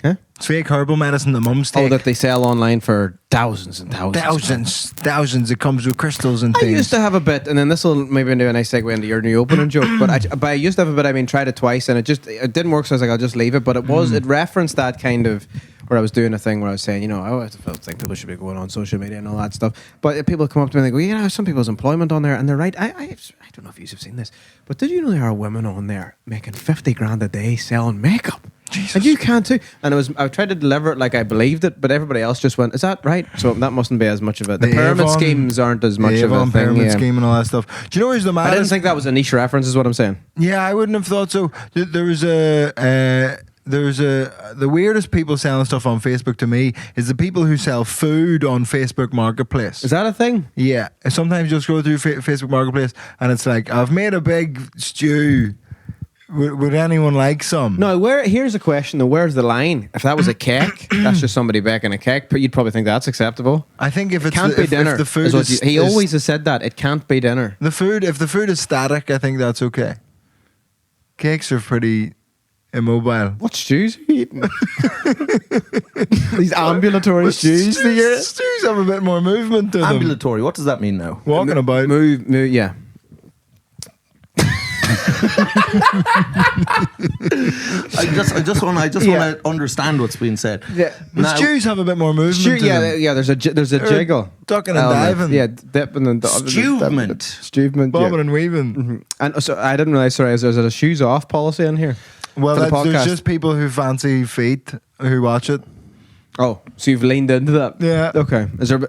Huh? It's fake herbal medicine that mums Oh, take. that they sell online for thousands and thousands. Thousands. It comes with crystals and I things. used to have a bit, and then this will maybe do a nice segue into your new opening joke. But I used to have a bit. I mean, tried it twice, and it didn't work. So I was like, I'll just leave it. But it referenced that kind of where I was doing a thing where I was saying, I think people should be going on social media and all that stuff. But people come up to me and they go, some people's employment on there, and they're right. I don't know if you've seen this, but did you know there are women on there making 50 grand a day selling makeup? Jesus. And you can too. And I tried to deliver it like I believed it, but everybody else just went, is that right? So that mustn't be as much of it. The pyramid schemes aren't as much of a thing. Pyramid scheme and all that stuff. Do you know who's the maddest? I didn't think that was a niche reference, is what I'm saying. Yeah, I wouldn't have thought so. There was the weirdest people selling stuff on Facebook to me is the people who sell food on Facebook Marketplace. Is that a thing? Yeah. Sometimes you'll scroll through Facebook Marketplace and it's like, I've made a big stew. Would anyone like some? No, here's a question though. Where's the line? If that was a cake, that's just somebody baking a cake, but you'd probably think that's acceptable. I think if it's can't be dinner. If the food he always has said that. It can't be dinner. If the food is static, I think that's okay. Cakes are pretty immobile. What stews are you eating? These ambulatory stews. Stews have a bit more movement to them. ambulatory. What does that mean now? Walking about. Move, yeah. I just want to understand what's being said. Yeah. The stews have a bit more movement. to them. Yeah. There's a jiggle. Ducking and diving. Yeah, dipping and Stuvement. Stuvement. Bobbing Yeah. and weaving. Mm-hmm. And so I didn't realize. Sorry, is there a shoes off policy in here? Well, for the there's podcast? just people who fancy feet who watch it. Oh, so you've leaned into that? Yeah. Okay. Is there?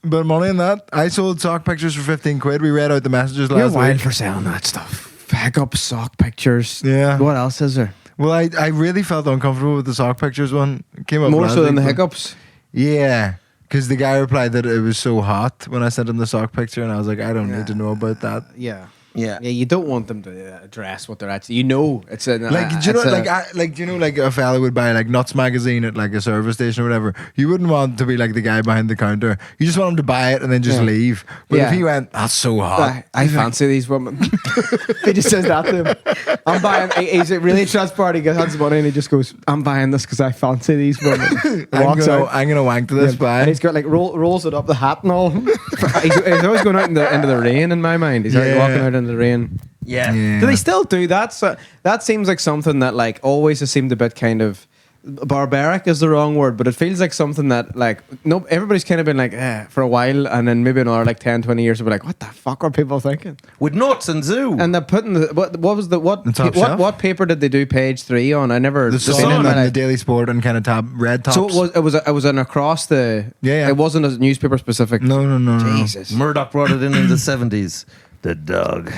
But money in that. I sold sock pictures for 15 quid. We read out the messages You're last wild week. for selling that stuff. Hiccup sock pictures. Yeah. What else is there? Well, I really felt uncomfortable with the sock pictures one. It came up More last so than week, the but- hiccups. Yeah. Because the guy replied that it was so hot when I sent him the sock picture, and I was like, I don't need to know about that. Yeah. Yeah. Yeah, you don't want them to address what they're actually. It's a Like, do you know, like a fella would buy like Nuts magazine at like a service station or whatever. You wouldn't want to be like the guy behind the counter. You just want him to buy it and then just leave. But if he went, that's so hot. I fancy these women. He just says that to him. I'm buying. He's really transparent. He gets hands money and he just goes, "I'm buying this because I fancy these women." I'm gonna wank to this buy. And he's got like rolls it up the hat and all. he's always going out into the rain in my mind. He's like walking out in the rain. Yeah. Do they still do that? So that seems like something that like always has seemed a bit kind of barbaric is the wrong word, but it feels like something that like everybody's kind of been like for a while, and then maybe another like 10-20 years we'll be like, what the fuck are people thinking? With nuts and zoo. And they're putting what paper did they do page 3 on? I never The seen Sun it. and the Daily Sport and kind of red tops. So it was an across the It wasn't a newspaper specific. No. Jesus. Murdoch brought it in the 70s. The dog.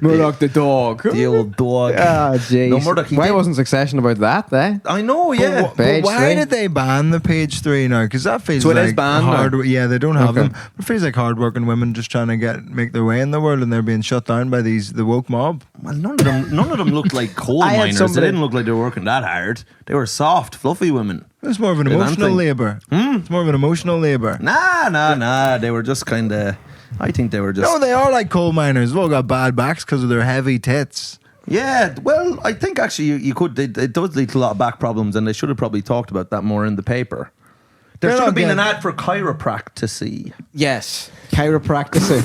Murdoch the dog. The old dog. Ah, jeez. No, Murdoch, he Why did- wasn't Succession about that, eh? I know, yeah. But Page why 3? did they ban the page 3 now? Because that feels So it like is banned now? hard. Yeah, they don't have Okay. them. But it feels like hardworking women just trying to make their way in the world, and they're being shut down by the woke mob. Well, none of them looked like coal I had miners. They somebody- didn't look like they were working that hard. They were soft, fluffy women. It's more of an Did emotional anything. labour. It's more of an emotional labour. Nah. They were just kind of. I think they were just. No, they are like coal miners. They've all got bad backs because of their heavy tits. Yeah, well, I think actually you could. It does lead to a lot of back problems, and they should have probably talked about that more in the paper. There should have been an ad for chiropractic. Yes, chiropractic.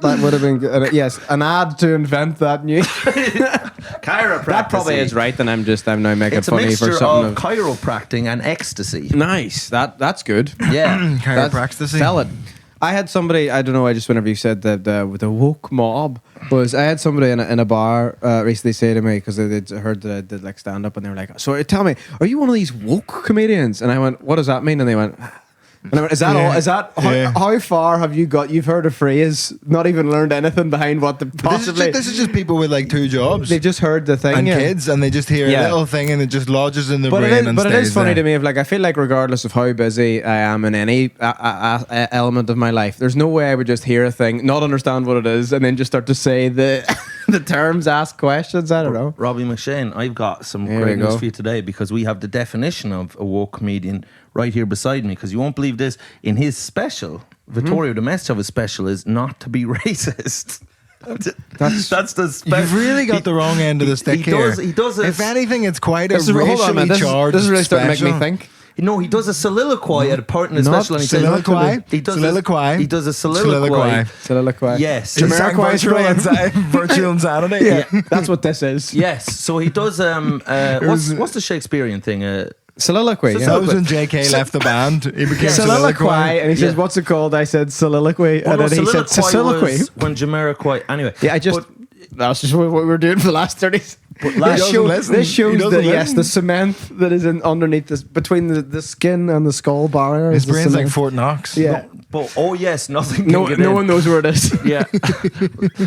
That would have been good. Yes, an ad to invent that new Chiropractic. That probably is right, and I'm now making It's a funny mixture for something of chiropractic and ecstasy. nice. That's good. Yeah. Chiropractic. Sell it. I had somebody, I don't know, I just whenever you said that with the woke mob I had somebody in a bar recently say to me, because they'd heard that I did like stand up, and they were like, so tell me, are you one of these woke comedians? And I went, what does that mean? And they went, is that all? Is that how far have you got? You've heard a phrase, not even learned anything behind what the possibly. This is just people with like 2 jobs. They've just heard the thing and kids, and they just hear a little thing, and it just lodges in their brain. But it is funny to me. Like, I feel like regardless of how busy I am in any element of my life, there's no way I would just hear a thing, not understand what it is, and then just start to say the the terms, ask questions. I don't know. Robbie McShane, I've got some great news for you today, because we have the definition of a woke comedian right here beside me, because you won't believe this. In his special, Vittorio, the message of his special is not to be racist. That's the special. You've really got the wrong end of the stick here. He does. If anything, it's quite a Hold on, racially man. charged. This is really starting to make me special. think. No, he does a soliloquy at a part in his Not special, and he soliloquy. says he does Soliloquy. he does a soliloquy. Soliloquy. Yes. It's like virtual insanity. Yeah, that's what this is. Yes. So he does. What's the Shakespearean thing? Soliloquy. That was when JK left the band. He became Soliloquy, and he says, Yeah. "What's it called?" I said soliloquy, and then he said soliloquy. was when Jamiroquai. Anyway, Yeah, that's just what we were doing for the last 30. But last He doesn't listen. This He shows doesn't listen. the cement that is underneath this, between the skin and the skull barrier. His is the brain's like cement. Fort Knox. Yeah. But yes, nothing. No, can get no in. one knows where it is. Yeah.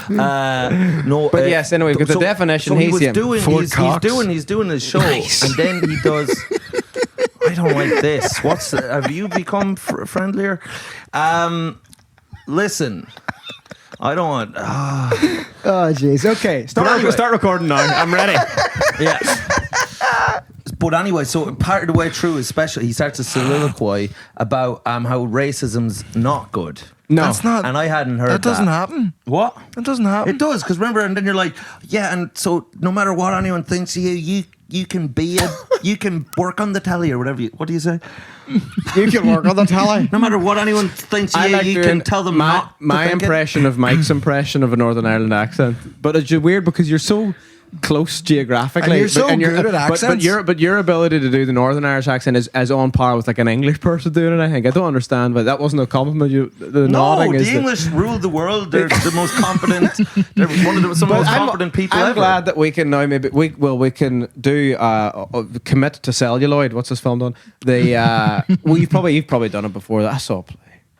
No. But yes, anyway, we've got the definition. So he He's was him. doing. Fort He's Cox. doing his show, and then he does. I don't like this. Have you become friendlier? Listen. I don't want. Oh, jeez. Okay, start recording now. I'm ready. Yeah. But anyway, so part of the way through his special, he starts to soliloquy about how racism's not good. No, That's not. And I hadn't heard That doesn't happen. What? That doesn't happen. It does, because remember, and then you're like, yeah, and so no matter what anyone thinks of you can you can work on the telly or whatever. What do you say? You can work on the telly. No matter what anyone thinks of you, you can tell them not. My impression of Mike's impression of a Northern Ireland accent, but it's just weird because you're so close geographically, And you're so good at accents. But your ability to do the Northern Irish accent is on par with like an English person doing it. I think I don't understand, but that wasn't a compliment. The nodding No, is the English rule the world. They're the most competent. They're one of some of the most competent people I'm ever. glad that we can now we can do commit to celluloid. What's this film done? You've probably done it before. I saw a play.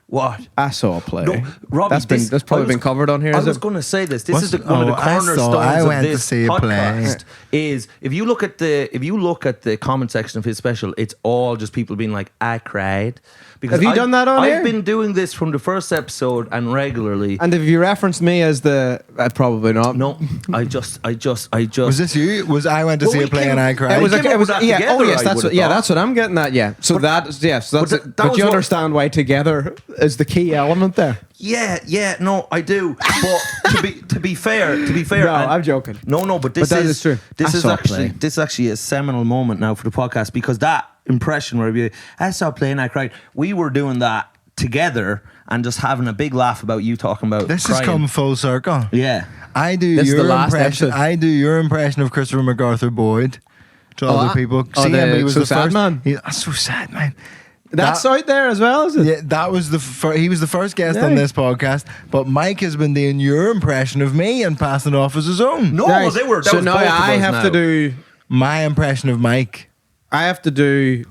What? I saw a play. No, Robbie, that's probably been covered on here. I is was it? going to say this. This What's- is one of the I cornerstones went of to this see a play. podcast. Is if you look at the comment section of his special, it's all just people being like, "I cried." Because Have you done that on I've here? been doing this from the first episode and regularly. And if you referenced me as probably not. No, I just. Was this you? Was I went to Well, see we a play came- and I It cried? was came up with that yeah. together, Oh yes, I that's would've what, thought. that's what I'm getting at. Yeah. So that that but was you what- understand why together is the key element there. Yeah, no, I do. But to be fair, No, and- I'm joking. No, but this But that is is true. This I is saw a actually play. this is actually a seminal moment now for the podcast, because that impression where I saw a play and I cried. We were doing that together and just having a big laugh about you talking about This crying. has come full circle. Yeah. I do This is your the last impression. episode. I do your impression of Christopher MacArthur Boyd to other people. oh, he was So the Sad first Man? That's so sad, man. That's That- out there as well, is it? Yeah, that was he was the first guest on Yeah. this podcast, but Mike has been doing your impression of me and passing it off as his own. No, Nice. they were. That So was now both of I us have now. to do. My impression of Mike. I have to do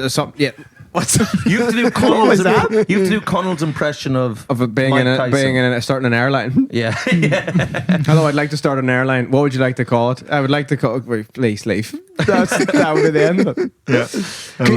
something. Yeah. What's You have to do What Connell's. was that? You have to do Connell's impression of Of being Mike in a, Tyson. being in a, starting an airline. Yeah. Hello, I'd like to start an airline. What would you like to call it? I would like to call it. Wait, please leave. That would be the end. of it. Yeah.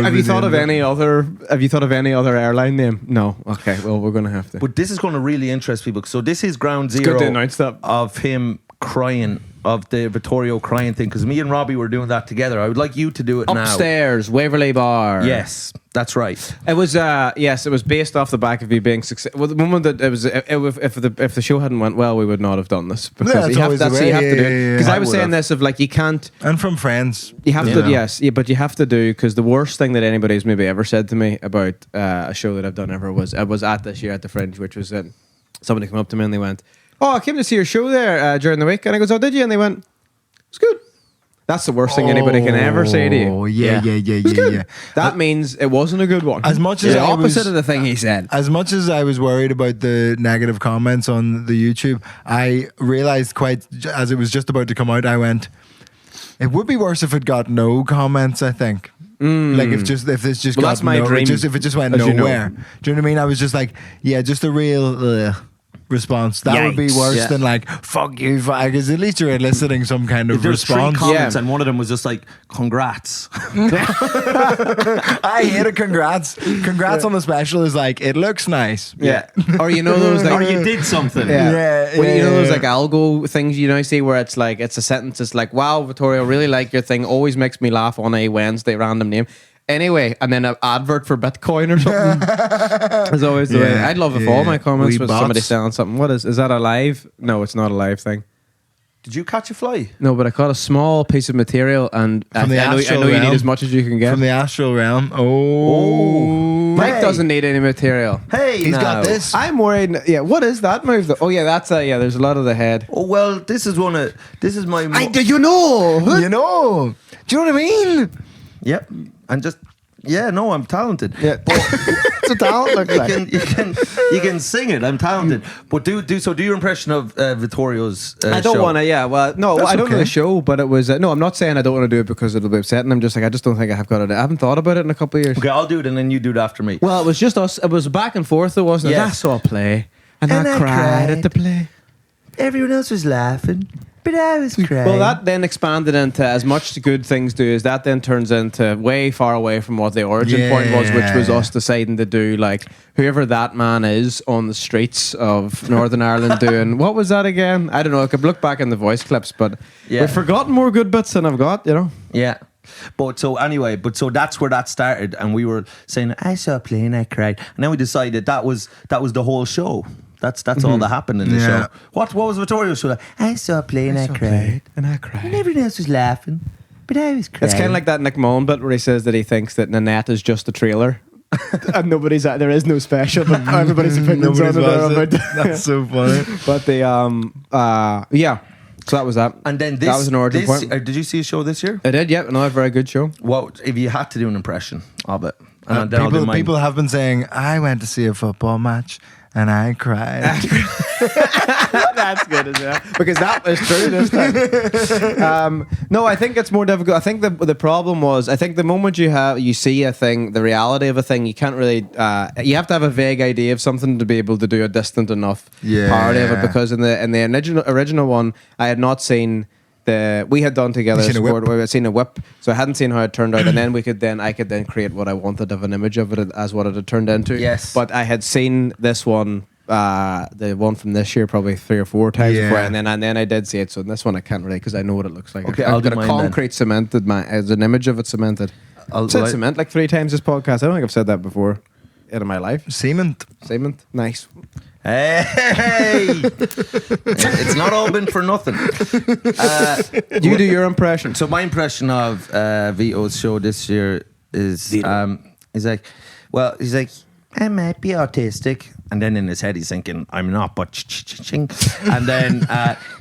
Have you thought of any other? Have you thought of any other airline name? No. Okay. Well, we're gonna have to. But this is going to really interest people. So this is ground good zero to announce that. of him crying of the Vittorio crying thing, because me and Robbie were doing that together. I would like you to do it now. Upstairs, Waverley Bar. Yes, that's right. It was yes, it was based off the back of you being successful. Well, the moment that it was, if the show hadn't went well, we would not have done this because Yeah, you have to do it. Because I was saying this of like you can't. And from friends. You have to, yes, yeah, but you have to do, because the worst thing that anybody's maybe ever said to me about a show that I've done ever was I was at this year at the Fringe, which was somebody came up to me and they went, "Oh, I came to see your show there during the week," and I goes, "Oh, did you?" And they went, "It's good." That's the worst thing anybody can ever say to you. Oh yeah. That means it wasn't a good one. As much as the I opposite was, of the thing he said. As much as I was worried about the negative comments on the YouTube, I realized as it was just about to come out, I went, it would be worse if it got no comments, I think. Like if this just got that's my dream, if it just went nowhere. You know. Do you know what I mean? I was just like, yeah, just a real response. That would be worse than like, fuck you, because at least you're eliciting some kind of response. 3 comments and one of them was just like, congrats. I hate it. Congrats on the special is like, it looks nice. Yeah. Or you know those like, or you did something. You know those like algo things you see where it's like, it's a sentence, it's like, "Wow, Vittorio, really like your thing, always makes me laugh on a Wednesday, random name." Anyway, and then an advert for Bitcoin or something. Is always the way. I'd love if all my comments was somebody selling something. What is that a live? No, it's not a live thing. Did you catch a fly? No, but I caught a small piece of material, and I know you need as much as you can get from the astral realm. Oh, Mike doesn't need any material. Hey, he's got this. I'm worried. Yeah, what is that move? Oh yeah, that's there's a lot of the head. Oh well, this is my. Do you know? Do you know what I mean? Yep. And just I'm talented. Yeah, but it's a talent. Looks like you can sing it. I'm talented. But do your impression of Vittorio's. I don't want to. Yeah, well, no, I don't know the show, but it was. No, I'm not saying I don't want to do it because it'll be upsetting. I'm just like, I just don't think I have got it. I haven't thought about it in a couple of years. Okay, I'll do it and then you do it after me. Well, it was just us. It was back and forth. There wasn't. Yes. I saw a play and I cried at the play. Everyone else was laughing. But I was crying. Well, that then expanded into, as much good things do, is that then turns into way far away from what the origin point was, which was us deciding to do like whoever that man is on the streets of Northern Ireland doing, what was that again? I don't know. I could look back in the voice clips, but we've forgotten more good bits than I've got, you know? Yeah. But so that's where that started, and we were saying, I saw a play and I cried, and then we decided that was the whole show. That's all that happened in the show. What was Vittorio's show? I saw a play and I cried. And everyone else was laughing, but I was crying. It's kind of like that Nick Mullen bit where he says that he thinks that Nanette is just a trailer. And there is no special, but everybody's opinions on it. That's so funny. But so that was that. And then that was an origin point. Did you see a show this year? I did, yeah. Another very good show. What if you had to do an impression of it? People have been saying, I went to see a football match and I cried. That's good as well, because that was true this time. No, I think it's more difficult. I think the problem was, I think the moment you see a thing, the reality of a thing, you can't really. You have to have a vague idea of something to be able to do a distant enough parody of it. Because in the original one, I had not seen. We had done together we had seen a whip, so I hadn't seen how it turned out, and then I could then create what I wanted of an image of it as what it had turned into. Yes, but I had seen this one, the one from this year, probably 3 or 4 times before, and then I did see it. So in this one, I can't really, because I know what it looks like. Okay, I've got a concrete cemented as an image of it cemented. I've said cement like 3 times this podcast. I don't think I've said that before in my life. Cement, nice. Hey, it's not all been for nothing. You do your impression. So my impression of Vito's show this year is he's like, I might be autistic, and then in his head he's thinking, I'm not, but ching, and then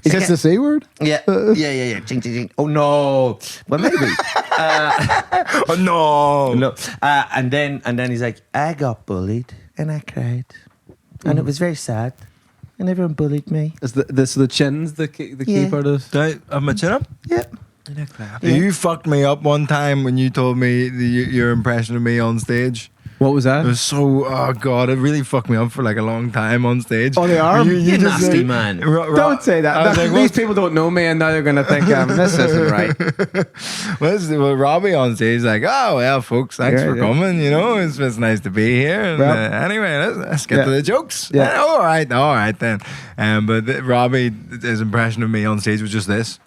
is this the C word? Yeah, ching, ching, ching. Oh no, well maybe. Oh no. And then he's like, I got bullied and I cried. And it was very sad. And everyone bullied me. Is the chin's the key part of? Do I have my chin up? Yep. You fucked me up one time when you told me your impression of me on stage. What was that? It was so, oh God, it really fucked me up for like a long time on stage. On the arm? You nasty man. Don't say that. Like, these people don't know me and now they're going to think this isn't right. Well, Robbie on stage like, oh, well, folks, thanks for coming. You know, it's nice to be here. And, anyway, let's get to the jokes. Yeah. All right then. But Robbie, his impression of me on stage was just this.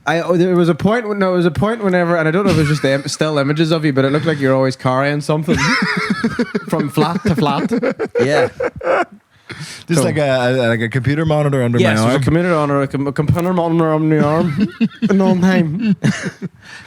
There was a point when whenever, and I don't know if it was just the still images of you, but it looked like you're always carrying something from flat to flat. Yeah. Just like a computer monitor under my arm. A computer monitor on the arm. No time.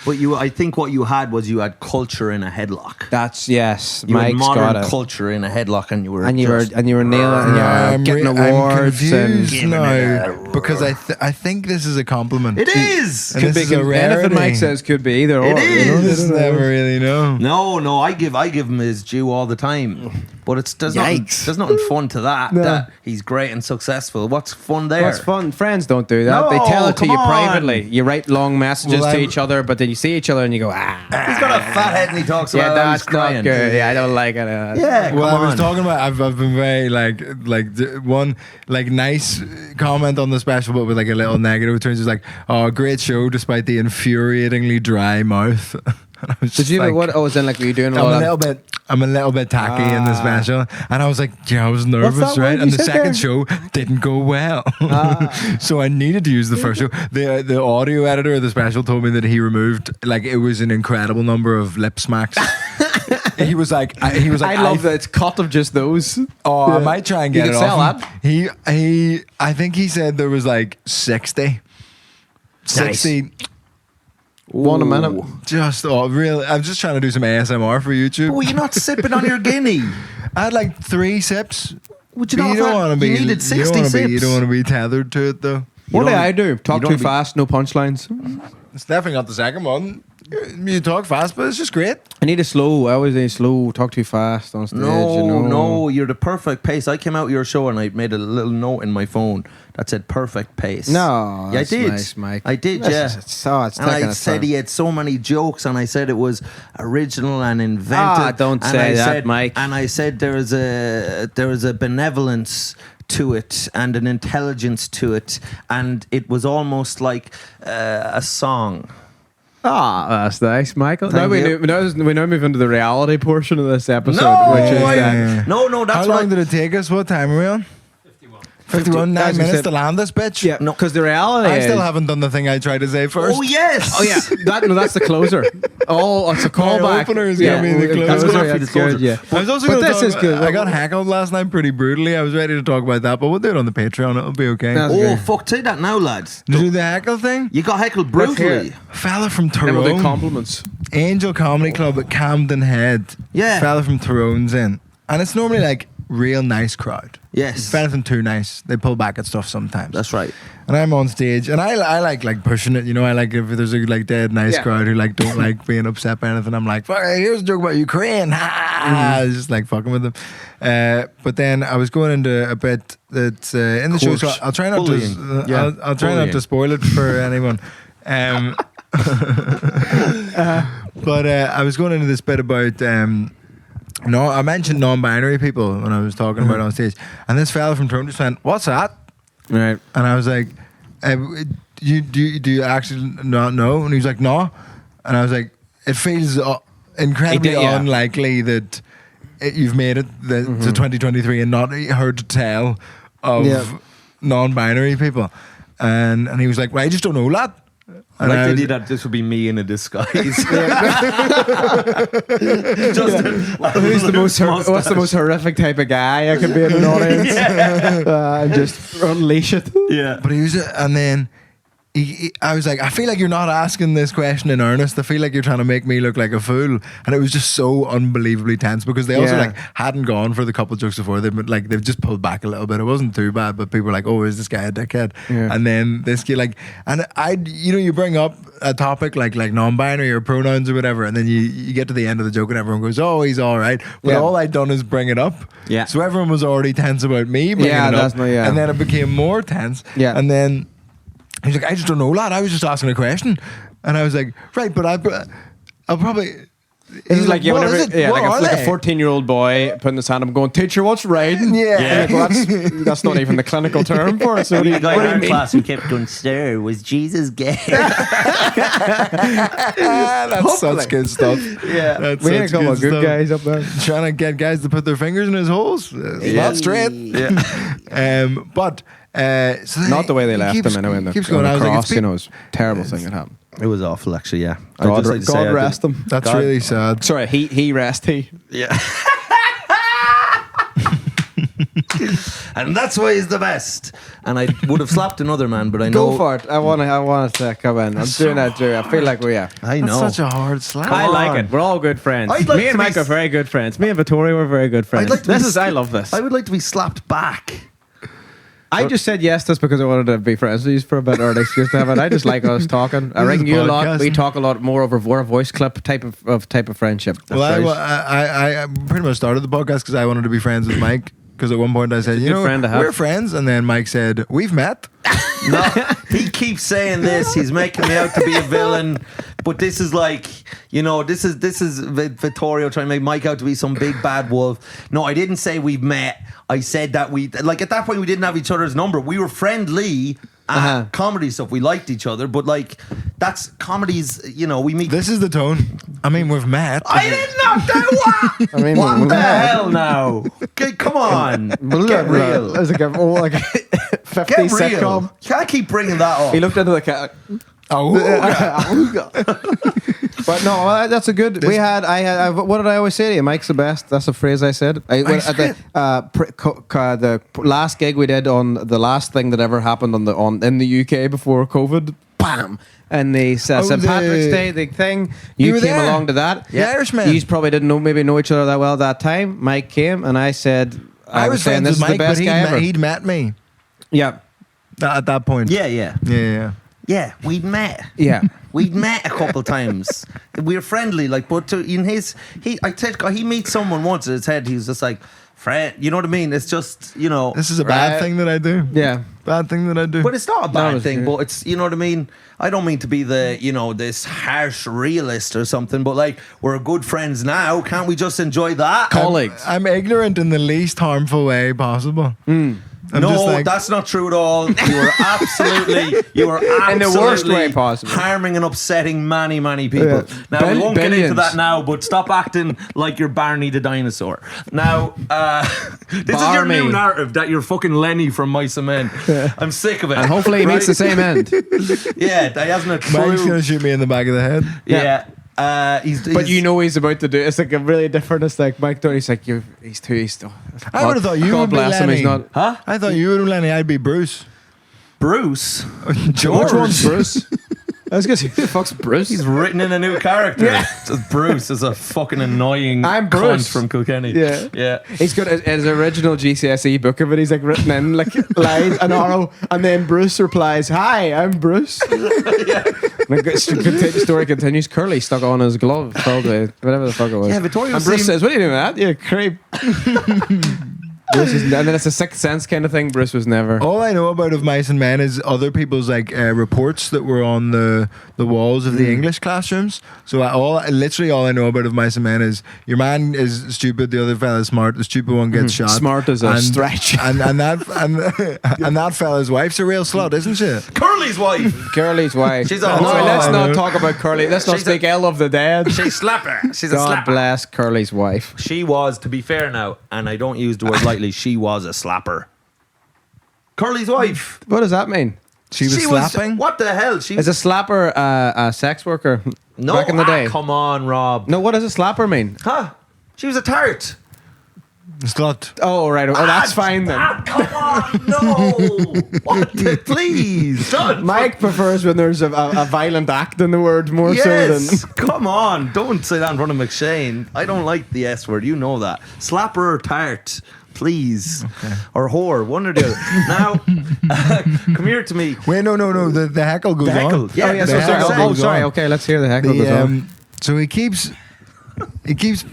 But I think what you had was you had culture in a headlock. That's yes. You had Mike's modern got it. culture in a headlock, and you were And you were nailing. And you were getting awards. I'm And confused now because I think this is a compliment. It is. And this is a rarity. Anything Mike says could be either or. It is. You know, this is never really know. No, I give him his due all the time. But there's nothing fun to that. No. That he's great and successful. What's fun there? What's fun? Friends don't do that. No, they tell it to come you on. privately. You write long messages Well, to each other, but then you see each other and you go, ah. He's got a fat head and he talks Yeah, about how he's that's not crying. good. Yeah, I don't like it. Yeah, Well, come I was on. talking about. I've been very one nice comment on the special, but with like a little negative turns. It's like, oh, great show despite the infuriatingly dry mouth. And I was Did just you? like, What? Oh, was in like were you doing a I'm lot a of? little bit. I'm a little bit tacky in the special, and I was like, yeah, I was nervous, that right? word And you the said second there? show didn't go well, so I needed to use the first show. The audio editor of the special told me that he removed like it was an incredible number of lip smacks. He was like, I love that it's cut of just those. Oh, Yeah. I might try and You get it could sell off him. that. I think he said there was like 60. 60. One a minute. Just real. I'm just trying to do some ASMR for YouTube. Oh, you're not sipping on your guinea. I had like 3 sips. Would you But not you don't have want to had- be. you needed 60 You sips. don't want to be tethered to it though. What do don't- I do? Talk you too don't be- fast, no punchlines. It's definitely not the second one. You talk fast, but it's just great. I need a slow. I always need slow. Talk too fast on stage. No, you're the perfect pace. I came out your show and I made a little note in my phone that said perfect pace. No, yeah, I that's did. nice, Mike. I did, This yeah. is- it's and taking I its said time. he had so many jokes, and I said it was original and invented. Ah, don't and say I that, said, Mike. And I said there is a benevolence to it and an intelligence to it, and it was almost like a song. That's nice, Michael. Now Thank we, you. we now move into the reality portion of this episode, No, which is yeah. No, that's How what long did it take us? What time are we on? 51. 9 as we minutes said- to land this bitch. yeah, no, because the reality I is, still haven't done the thing I tried to say first. Oh yes. Oh yeah, that's the closer. Oh, it's a callback. opener is gonna be the closer. That's gonna be the That's good, closer. yeah. I was also But gonna this talk- is good. I got heckled last night pretty brutally. I was ready to talk about that, but we'll do it on the Patreon. It'll be okay. That's Oh good. fuck! Say that now, lads. Did you do the heckle thing? You got heckled Let's hear brutally. it. Fella from Then we'll do Tyrone, compliments. Angel Comedy Club at Camden Head. Yeah. Fella from Tyrone's in, and it's normally like real nice crowd. Yes. If anything too nice, they pull back at stuff sometimes. That's right. And I'm on stage, and I like pushing it. You know, I like if there's a like dead nice Yeah. crowd who like don't like being upset by anything. I'm like, fuck, here's a joke about Ukraine. I was just like fucking with them. But then I was going into a bit that's in the show, so Course. I'll try not Bullying. to. Yeah. I'll try not Bullying. to spoil it for anyone. But I was going into this bit about. No, I mentioned non-binary people when I was talking about it on stage, and this fella from Toronto just went, "What's that?" Right. And I was like, do you actually not know? And he was like, no. And I was like, it feels incredibly He did, yeah. unlikely that you've made it to 2023 and not heard to tell of Yeah. non-binary people. And he was like, well, I just don't know that. And I Like they was- did that. This would be me in a disguise. Just Who's the most? What's the most horrific type of guy I could be in an audience? And just unleash it. Yeah. But he was, and then I was like, I feel like you're not asking this question in earnest. I feel like you're trying to make me look like a fool, and it was just so unbelievably tense because they also Yeah. like hadn't gone for the couple jokes before. They've just pulled back a little bit. It wasn't too bad, but people were like, "Oh, is this guy a dickhead?" Yeah. And then this kid and you bring up a topic like non-binary or pronouns or whatever, and then you get to the end of the joke and everyone goes, "Oh, he's all right." But Yeah. all I'd done is bring it up. Yeah. So everyone was already tense about me bringing Yeah, it up, that's my- yeah. and then it became more tense. Yeah. And then he's like, I just don't know, lad. I was just asking a question. And I was like, right, but I'll probably. It's like what whenever, is it? yeah, What are like a they? 14-year-old boy putting his hand up, going, "Teacher, what's riding?" Yeah. And like, well, that's not even the clinical term for it. So what do you, The guy what do in you our mean? class who kept going, "Sir, was Jesus gay?" That's such good stuff. Yeah. That's We ain't such got a good stuff. guys up there. Trying to get guys to put their fingers in his holes. It's Yeah. not straight. Yeah. But So Not the way they left him anyway. Keeps going. I was like, cross, you know, it's a terrible thing that happened. It was awful, actually. Yeah. God, God rest him. That's really sad. Sorry, he rest he. Yeah. And that's why he's the best. And I would have slapped another man, but I know. Go for it. I want to come in. I'm doing that, Drew. I feel like we are. I know. That's such a hard slap. I like it. We're all good friends. I'd like Me and to Mike be are very good friends. Me and Vittorio were very good friends. I love this. I would like to be slapped back. I just said yes just because I wanted to be friends with you for a bit or an excuse to have it. I just like us talking. I ring you a lot. We talk a lot more over a voice clip type of friendship. Well, I pretty much started the podcast because I wanted to be friends with Mike. Because at one point I said, we're friends. And then Mike said, we've met. No, he keeps saying this. He's making me out to be a villain. But this is like, this is Vittorio trying to make Mike out to be some big bad wolf. No, I didn't say we've met. I said that at that point we didn't have each other's number. We were friendly at comedy stuff. We liked each other. But like, that's comedies, we meet. This is the tone. I mean, we've met. I did not do what? I mean, what the hell now? Okay, come on. Get real. It's like a 50 Get real. sitcom. You can't keep bringing that up. He looked into the cat. Oh, but no, that's a good. I what did I always say to you? Mike's the best. That's a phrase I said. At the last gig we did on the last thing that ever happened in the UK before COVID. Bam. And the St. Patrick's Day, the thing. You came there. along to that. The Irishman. You probably didn't know each other that well that time. Mike came and I said, I was saying friends this with is Mike, the best guy ever. He'd met me. Yeah. At that point. Yeah. Yeah, we'd met. Yeah. We'd met a couple times. We were friendly, but he meets someone once in his head. He was just like, friend, you know what I mean? It's just, This is a bad thing that I do. Yeah. Bad thing that I do. But it's not a bad thing, true. but it's, you know what I mean? I don't mean to be this harsh realist or something, but we're good friends now. Can't we just enjoy that? Colleagues. I'm ignorant in the least harmful way possible. No, that's not true at all. You were absolutely in the worst way possible, harming and upsetting many, many people. Yeah. Now we won't get into that now, but stop acting like you're Barney the dinosaur. Now, this is your new narrative that you're fucking Lenny from Mice and Men. Yeah. I'm sick of it. And hopefully he meets the same end. Yeah, that hasn't a true. Mike's gonna shoot me in the back of the head. Yeah. He's he's about to do. It's like a really different. It's like Mike Doherty's like he's too. I would have thought you would be Lenny. Him, he's not. Huh? I thought you would be Lenny. I'd be Bruce. Bruce. George. Which one's Bruce? I was gonna say, who the fuck's Bruce? He's written in a new character. Yeah. Just Bruce is a fucking annoying cunt from Kilkenny. Yeah. He's got his original GCSE book of it. He's written in lines an arrow, and then Bruce replies, "Hi, I'm Bruce." Yeah. And the story continues. Curly stuck on his glove, probably whatever the fuck it was. Yeah, Vittorio. And Bruce says, "What are you doing with that? You creep." And then it's a Sixth Sense kind of thing. Bruce was never. All I know about of Mice and Men is other people's reports that were on the walls of the English classrooms. So literally all I know about of Mice and Men is your man is stupid, the other fella's smart, the stupid one gets shot. Smart is a stretch. And that fella's wife's a real slut, isn't she? Curly's wife. Curly's wife. She's a let's not talk about Curly. Let's not speak ill of the dead. She's slapper. She's God a slapper. bless Curly's wife. She was, to be fair now, and I don't use the word lightly, she was a slapper. Curly's wife. What does that mean? She was slapping? What the hell? Is a slapper a sex worker back in the day? Come on, Rob. No, what does a slapper mean? Huh? She was a tart. Slut. Oh, right. Oh, that's fine then. Come on, no. What please. Mike prefers when there's a violent act in the word more so than... Come on, don't say that in front of McShane. I don't like the S word, you know that. Slapper or tart, please. Okay. Or whore, one or the other. Now, come here to me. Wait, no. The heckle goes on. Yeah, sorry. Okay, let's hear the heckle goes on. So he keeps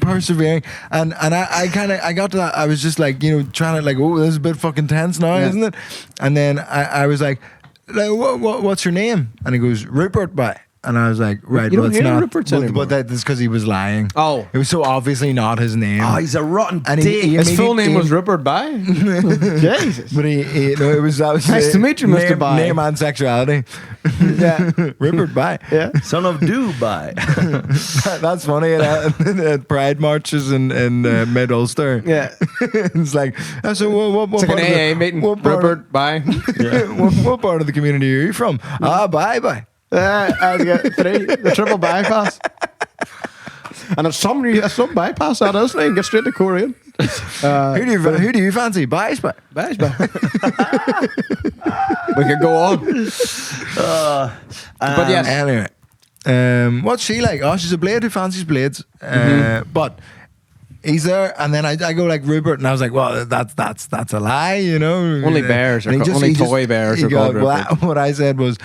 persevering, and I got to that. I was just trying to oh, this is a bit fucking tense now, isn't it? And then I was like, what what's your name? And he goes, Rupert, by. And I was like, right, You well, don't it's hear not. Rupert's But anymore. that's because he was lying. Oh. It was so obviously not his name. Oh, he's a rotten And dick. His full name was Rupert By. Jesus. But no, it was that was Nice to meet you, Mr. name, Bai. name and sexuality. Yeah. Rupert Bai. Yeah. Son of Dubai. That's funny at Pride marches in Mid Ulster. Yeah. It's like so. What It's like part an of the- AA meeting. What part, Rupert By. what part of the community are you from? Bye. I get 3. The triple bypass. And it's some bypass that, isn't it? You can get straight to Korean. Who do you fancy? Bye. Bash, we could go on. But yes. Anyway, what's she like? Oh, she's a blade who fancies blades. But he's there, and then I go like Rupert, and I was like, well, that's a lie, you know. Only bears, And only toy bears are called Rupert. What I said was,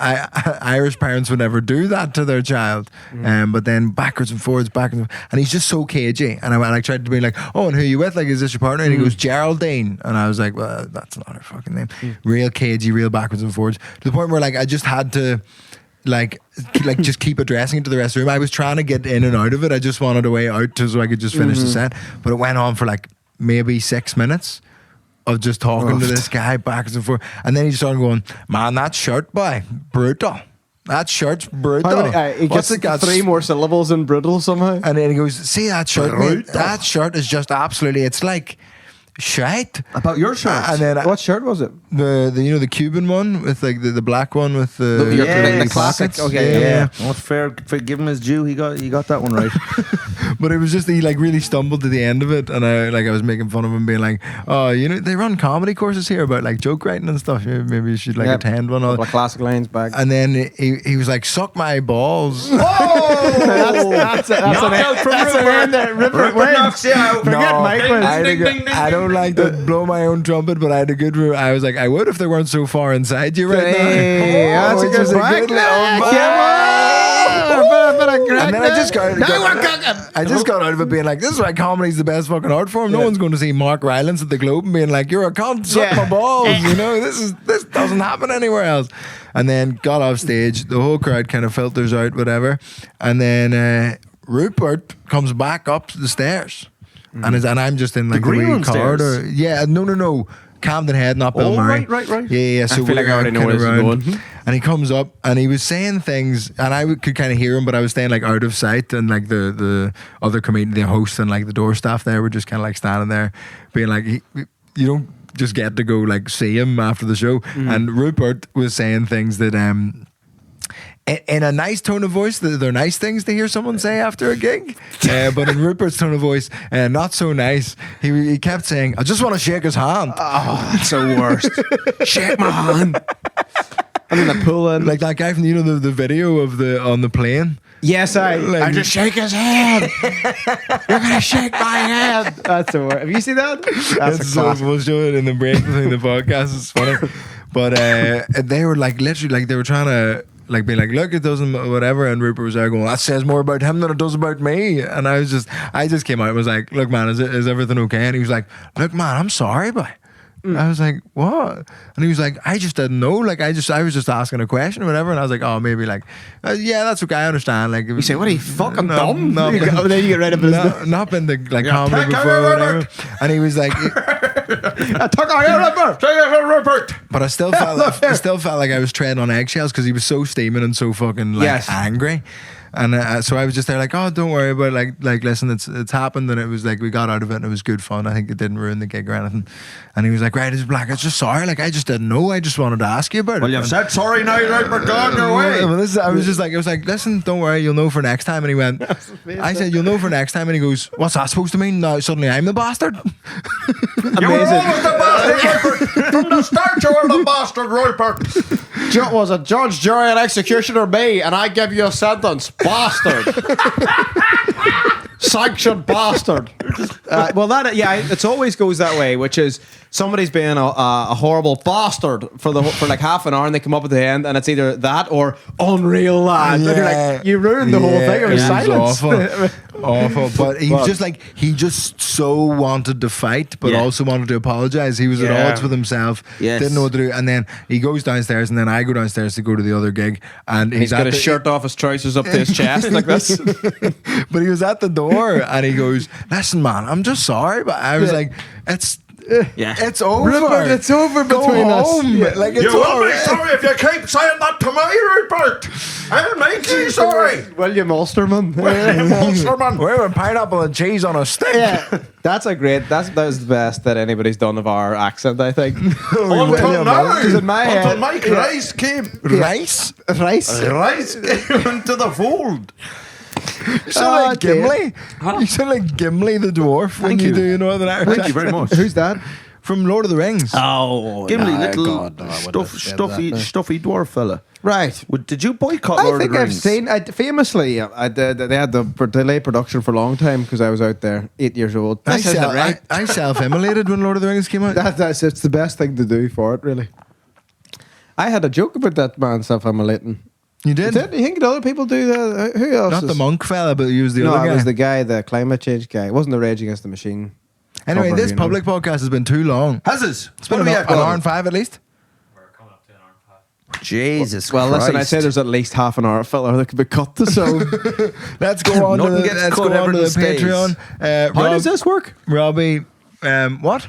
Irish parents would never do that to their child, but then backwards and forwards, and he's just so cagey. And I tried to be like, oh, and who are you with? Like, is this your partner? And he goes, Geraldine. And I was like, well, that's not her fucking name. Real cagey, real backwards and forwards, to the point where like I just had to like just keep addressing it to the rest of the room. I was trying to get in and out of it. I just wanted a way out so I could just finish the set, but it went on for like maybe 6 minutes of just talking to this guy backwards and forth, and then he started going, man, that shirt, boy, brutal. That shirt's brutal. He gets 3 more syllables in brutal somehow. And then he goes, see that shirt, mate? That shirt is just absolutely, it's like shite. About your shirt. And then What shirt was it? the you know, the Cuban one with like the black one with the the classic. Okay, yeah. Well, fair, give him his due. He got that one right. But it was just he like really stumbled to the end of it, and I was making fun of him, being like, oh, you know, they run comedy courses here about like joke writing and stuff. Maybe you should like attend one. Couple of classic lines back. And then he was like, suck my balls. That's an end there. Rupert wins. Forget Mike wins. I don't like to blow my own trumpet, but I had a good. I was like, I would if they weren't so far inside you right Hey, now. that's a Which good is back. little and then I just got out of it being like, this is why comedy's the best fucking art form. No one's going to see Mark Rylance at the Globe and being like, you're a cunt, suck my balls. You know, this doesn't happen anywhere else. And then got off stage, the whole crowd kind of filters out, whatever. And then Rupert comes back up the stairs. And I'm just in like the green wee room corridor. stairs? Yeah, no. Camden Head, not Bill Murray. Right. Yeah. So I feel like I already know where this is going. And he comes up and he was saying things, and I could kind of hear him, but I was staying like out of sight, and like the other comedian, the host, and like the door staff there were just kind of like standing there, being like, you don't just get to go like see him after the show. And Rupert was saying things that in a nice tone of voice, they're nice things to hear someone say after a gig. But in Rupert's tone of voice, not so nice. He kept saying, I just want to shake his hand. Oh, that's the worst. Shake my hand. And then the pull in. Like that guy from, you know, the video of on the plane. Yes, Like- I just shake his hand. You're gonna shake my hand. That's the worst. Have you seen that? That's a So classic. we'll show it in the break between the podcasts. It's funny. But they were like, literally, like they were trying to like be like, look, it doesn't whatever. And Rupert was there going, that says more about him than it does about me. And I just came out and was like, look, man, is everything okay? And he was like, look, man, I'm sorry, but I was like, what? And he was like, I just didn't know. Like, I was just asking a question or whatever. And I was like, oh, maybe like, yeah, that's okay. I understand. Like, You say, what are you fucking No, dumb? no, Then you get rid of business. not been to like comedy before or whatever. And he was like, but I still felt like I was treading on eggshells because he was so steaming and so fucking like angry. And so I was just there like, oh, don't worry about it. Like listen, it's happened, and it was like we got out of it and it was good fun. I think it didn't ruin the gig or anything. And he was like, right, it's black. It's just sorry. Like I just didn't know. I just wanted to ask you about it. Well, you've said sorry now, right? We're going your way. Well, I was like, listen, don't worry, you'll know for next time. And he went, I said, you'll know for next time. And he goes, what's that supposed to mean? Now suddenly I'm the bastard. You were always the bastard, Rupert. From the start, you were the bastard, Rupert. Was a judge, jury, and executioner me, and I give you a sentence, bastard. sanctioned bastard. Well, that it always goes that way, which is somebody's being a horrible bastard for like half an hour, and they come up at the end, and it's either that or unreal lad. And you're like, you ruined the whole thing. It was silence. Awful. But he just so wanted to fight, but also wanted to apologize. He was at odds with himself. Didn't know what to do, and then he goes downstairs, and then I go downstairs to go to the other gig, and he's got his shirt off, his trousers up to his chest like this. But he was at the door, and he goes, "Listen, man, I'm just sorry," but I was like, "It's over. Rupert, it's over between us. Yeah. Like, it's you will be sorry if you keep saying that to me, Rupert. I'll make you sorry. William Ulsterman. We're with pineapple and cheese on a stick. Yeah, that was the best that anybody's done of our accent, I think. Until now, in my head, until Mike Rice came. Rice Came into the fold. You sound like Gimli. You sound like Gimli the dwarf when you do Northern Irish. Thank you very much. Who's that? From Lord of the Rings. Oh, Gimli, stuffy dwarf fella. Right. Did you boycott Lord of the Rings? Famously, they had the delay production for a long time because I was out there, 8 years old. I self-immolated when Lord of the Rings came out. It's the best thing to do for it, really. I had a joke about that man self-immolating. You did? You think other people do that? Who else? Not the monk fella, but you was the other guy. No, it was the guy, the climate change guy. It wasn't the Rage Against the Machine. Anyway, cover, this public podcast has been too long. Has it? It's been an hour and 5 at least. We're coming up to an hour and 5. Jesus Well, Christ. listen, I'd say there's at least half an hour filler that could be cut. So let's go on to Nothing the, gets let's cut, go on to the everything stays. Patreon. how does this work? Robbie, what?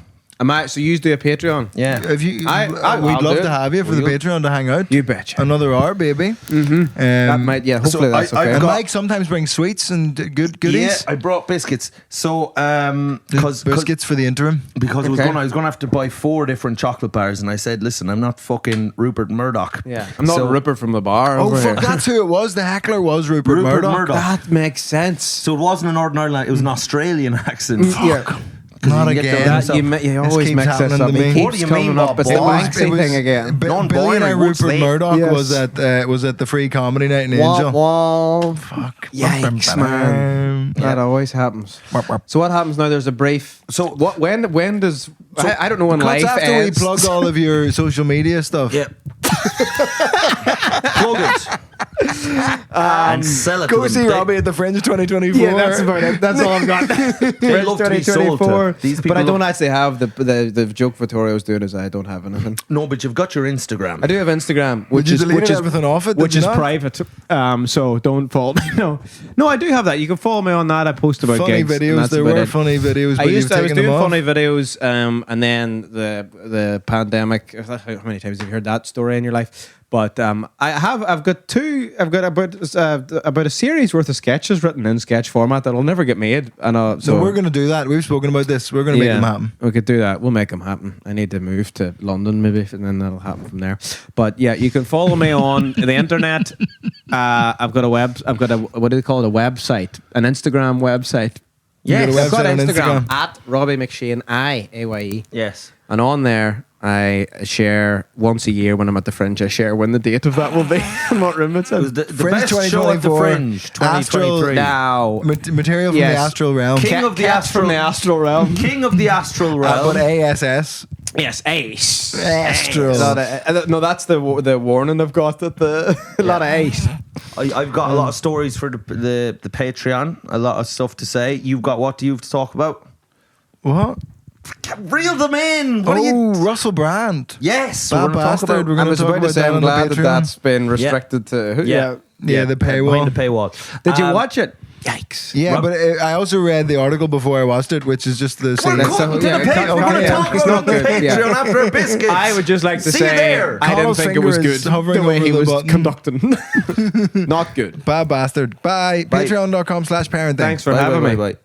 So you do a Patreon? Yeah. If you, We'd we'd love to have you for the Patreon to hang out. You betcha. Another hour, baby. That might, hopefully that's okay. And Mike sometimes brings sweets and good goodies. Yeah, I brought biscuits. So, Biscuits for the interim. because I was going to have to buy 4 different chocolate bars, and I said, "Listen, I'm not fucking Rupert Murdoch." Yeah, I'm not So- Rupert from the bar. Oh, over fuck, here. that's who it was. The heckler was Rupert Murdoch. That makes sense. So it wasn't an Northern Ireland; it was an Australian accent. Yeah. Not you can get again. those That, you always keeps mix this happening up. to me. It keeps What do you coming mean, up. It's the Bob? Banksy thing again. Billionaire won't Rupert sleep. Murdoch Yes. was at the free comedy night in Wah, Angel. wah. Fuck. Yikes, man. That always happens. So what happens now? There's a brief. So what? When does? I don't know when Cuts life after ends. we plug all of your social media stuff. Yeah. Plug it. And sell it to Go them. see Robbie at the Fringe 2024. Yeah, that's about it. That's all I've got. They love to be sold to. These people But I don't love- actually have the joke Vittorio's doing is I don't have anything. No, but you've got your Instagram. I do have Instagram, Did you delete everything off it? which Did is you not? private. So don't follow me. No, I do have that. You can follow me on that. I post about Funny gigs. and videos. that's There about were it. funny videos, I but you've was taken doing them off. funny videos, and then the pandemic. How many times have you heard that story in your life? But I've got about a series worth of sketches written in sketch format that'll never get made. And So we're going to do that. We've spoken about this. We're going to make them happen. We could do that. We'll make them happen. I need to move to London maybe, and then that'll happen from there. But yeah, you can follow me on the internet. I've got a what do they call it? A website, an Instagram website. You got a I've got website on Instagram Instagram? at Robbie McShane AYE. Yes. And on there, I share once a year when I'm at the Fringe. I share when the date of that will be and what room it's It was in. the Fringe best show at the 2024, Fringe 2023. Now, Material from Yes. the astral realm. King of the Cats from the astral realm. King of the astral realm. But ASS. Yes, ace. Astral. No, that's the warning I've got that a lot of ace. I've got a lot of stories for the Patreon. A lot of stuff to say. You've got what do you have to talk about? What? Reel them in. What are you? Russell Brand. Yes. Bad we're gonna talk bastard. about- We're I going was to talk about to about say that I'm on the glad that Patreon. that's been restricted to. Yeah. Yeah, the paywall. Behind the paywall. Did you Um, watch it? Yikes. Yeah, Rob- but I also read the article before I watched it, which is just the same. That's We're yeah, going to talk it's about not it on the good, yeah. Patreon after a biscuit. I would just like to See say you there. I didn't Carl's think it was finger is good hovering the way over he the was button. conducting. Not good. Bad bastard. Bye. Bye. Patreon.com/parenting. Thanks for Bye, having bye, me. bye, bye.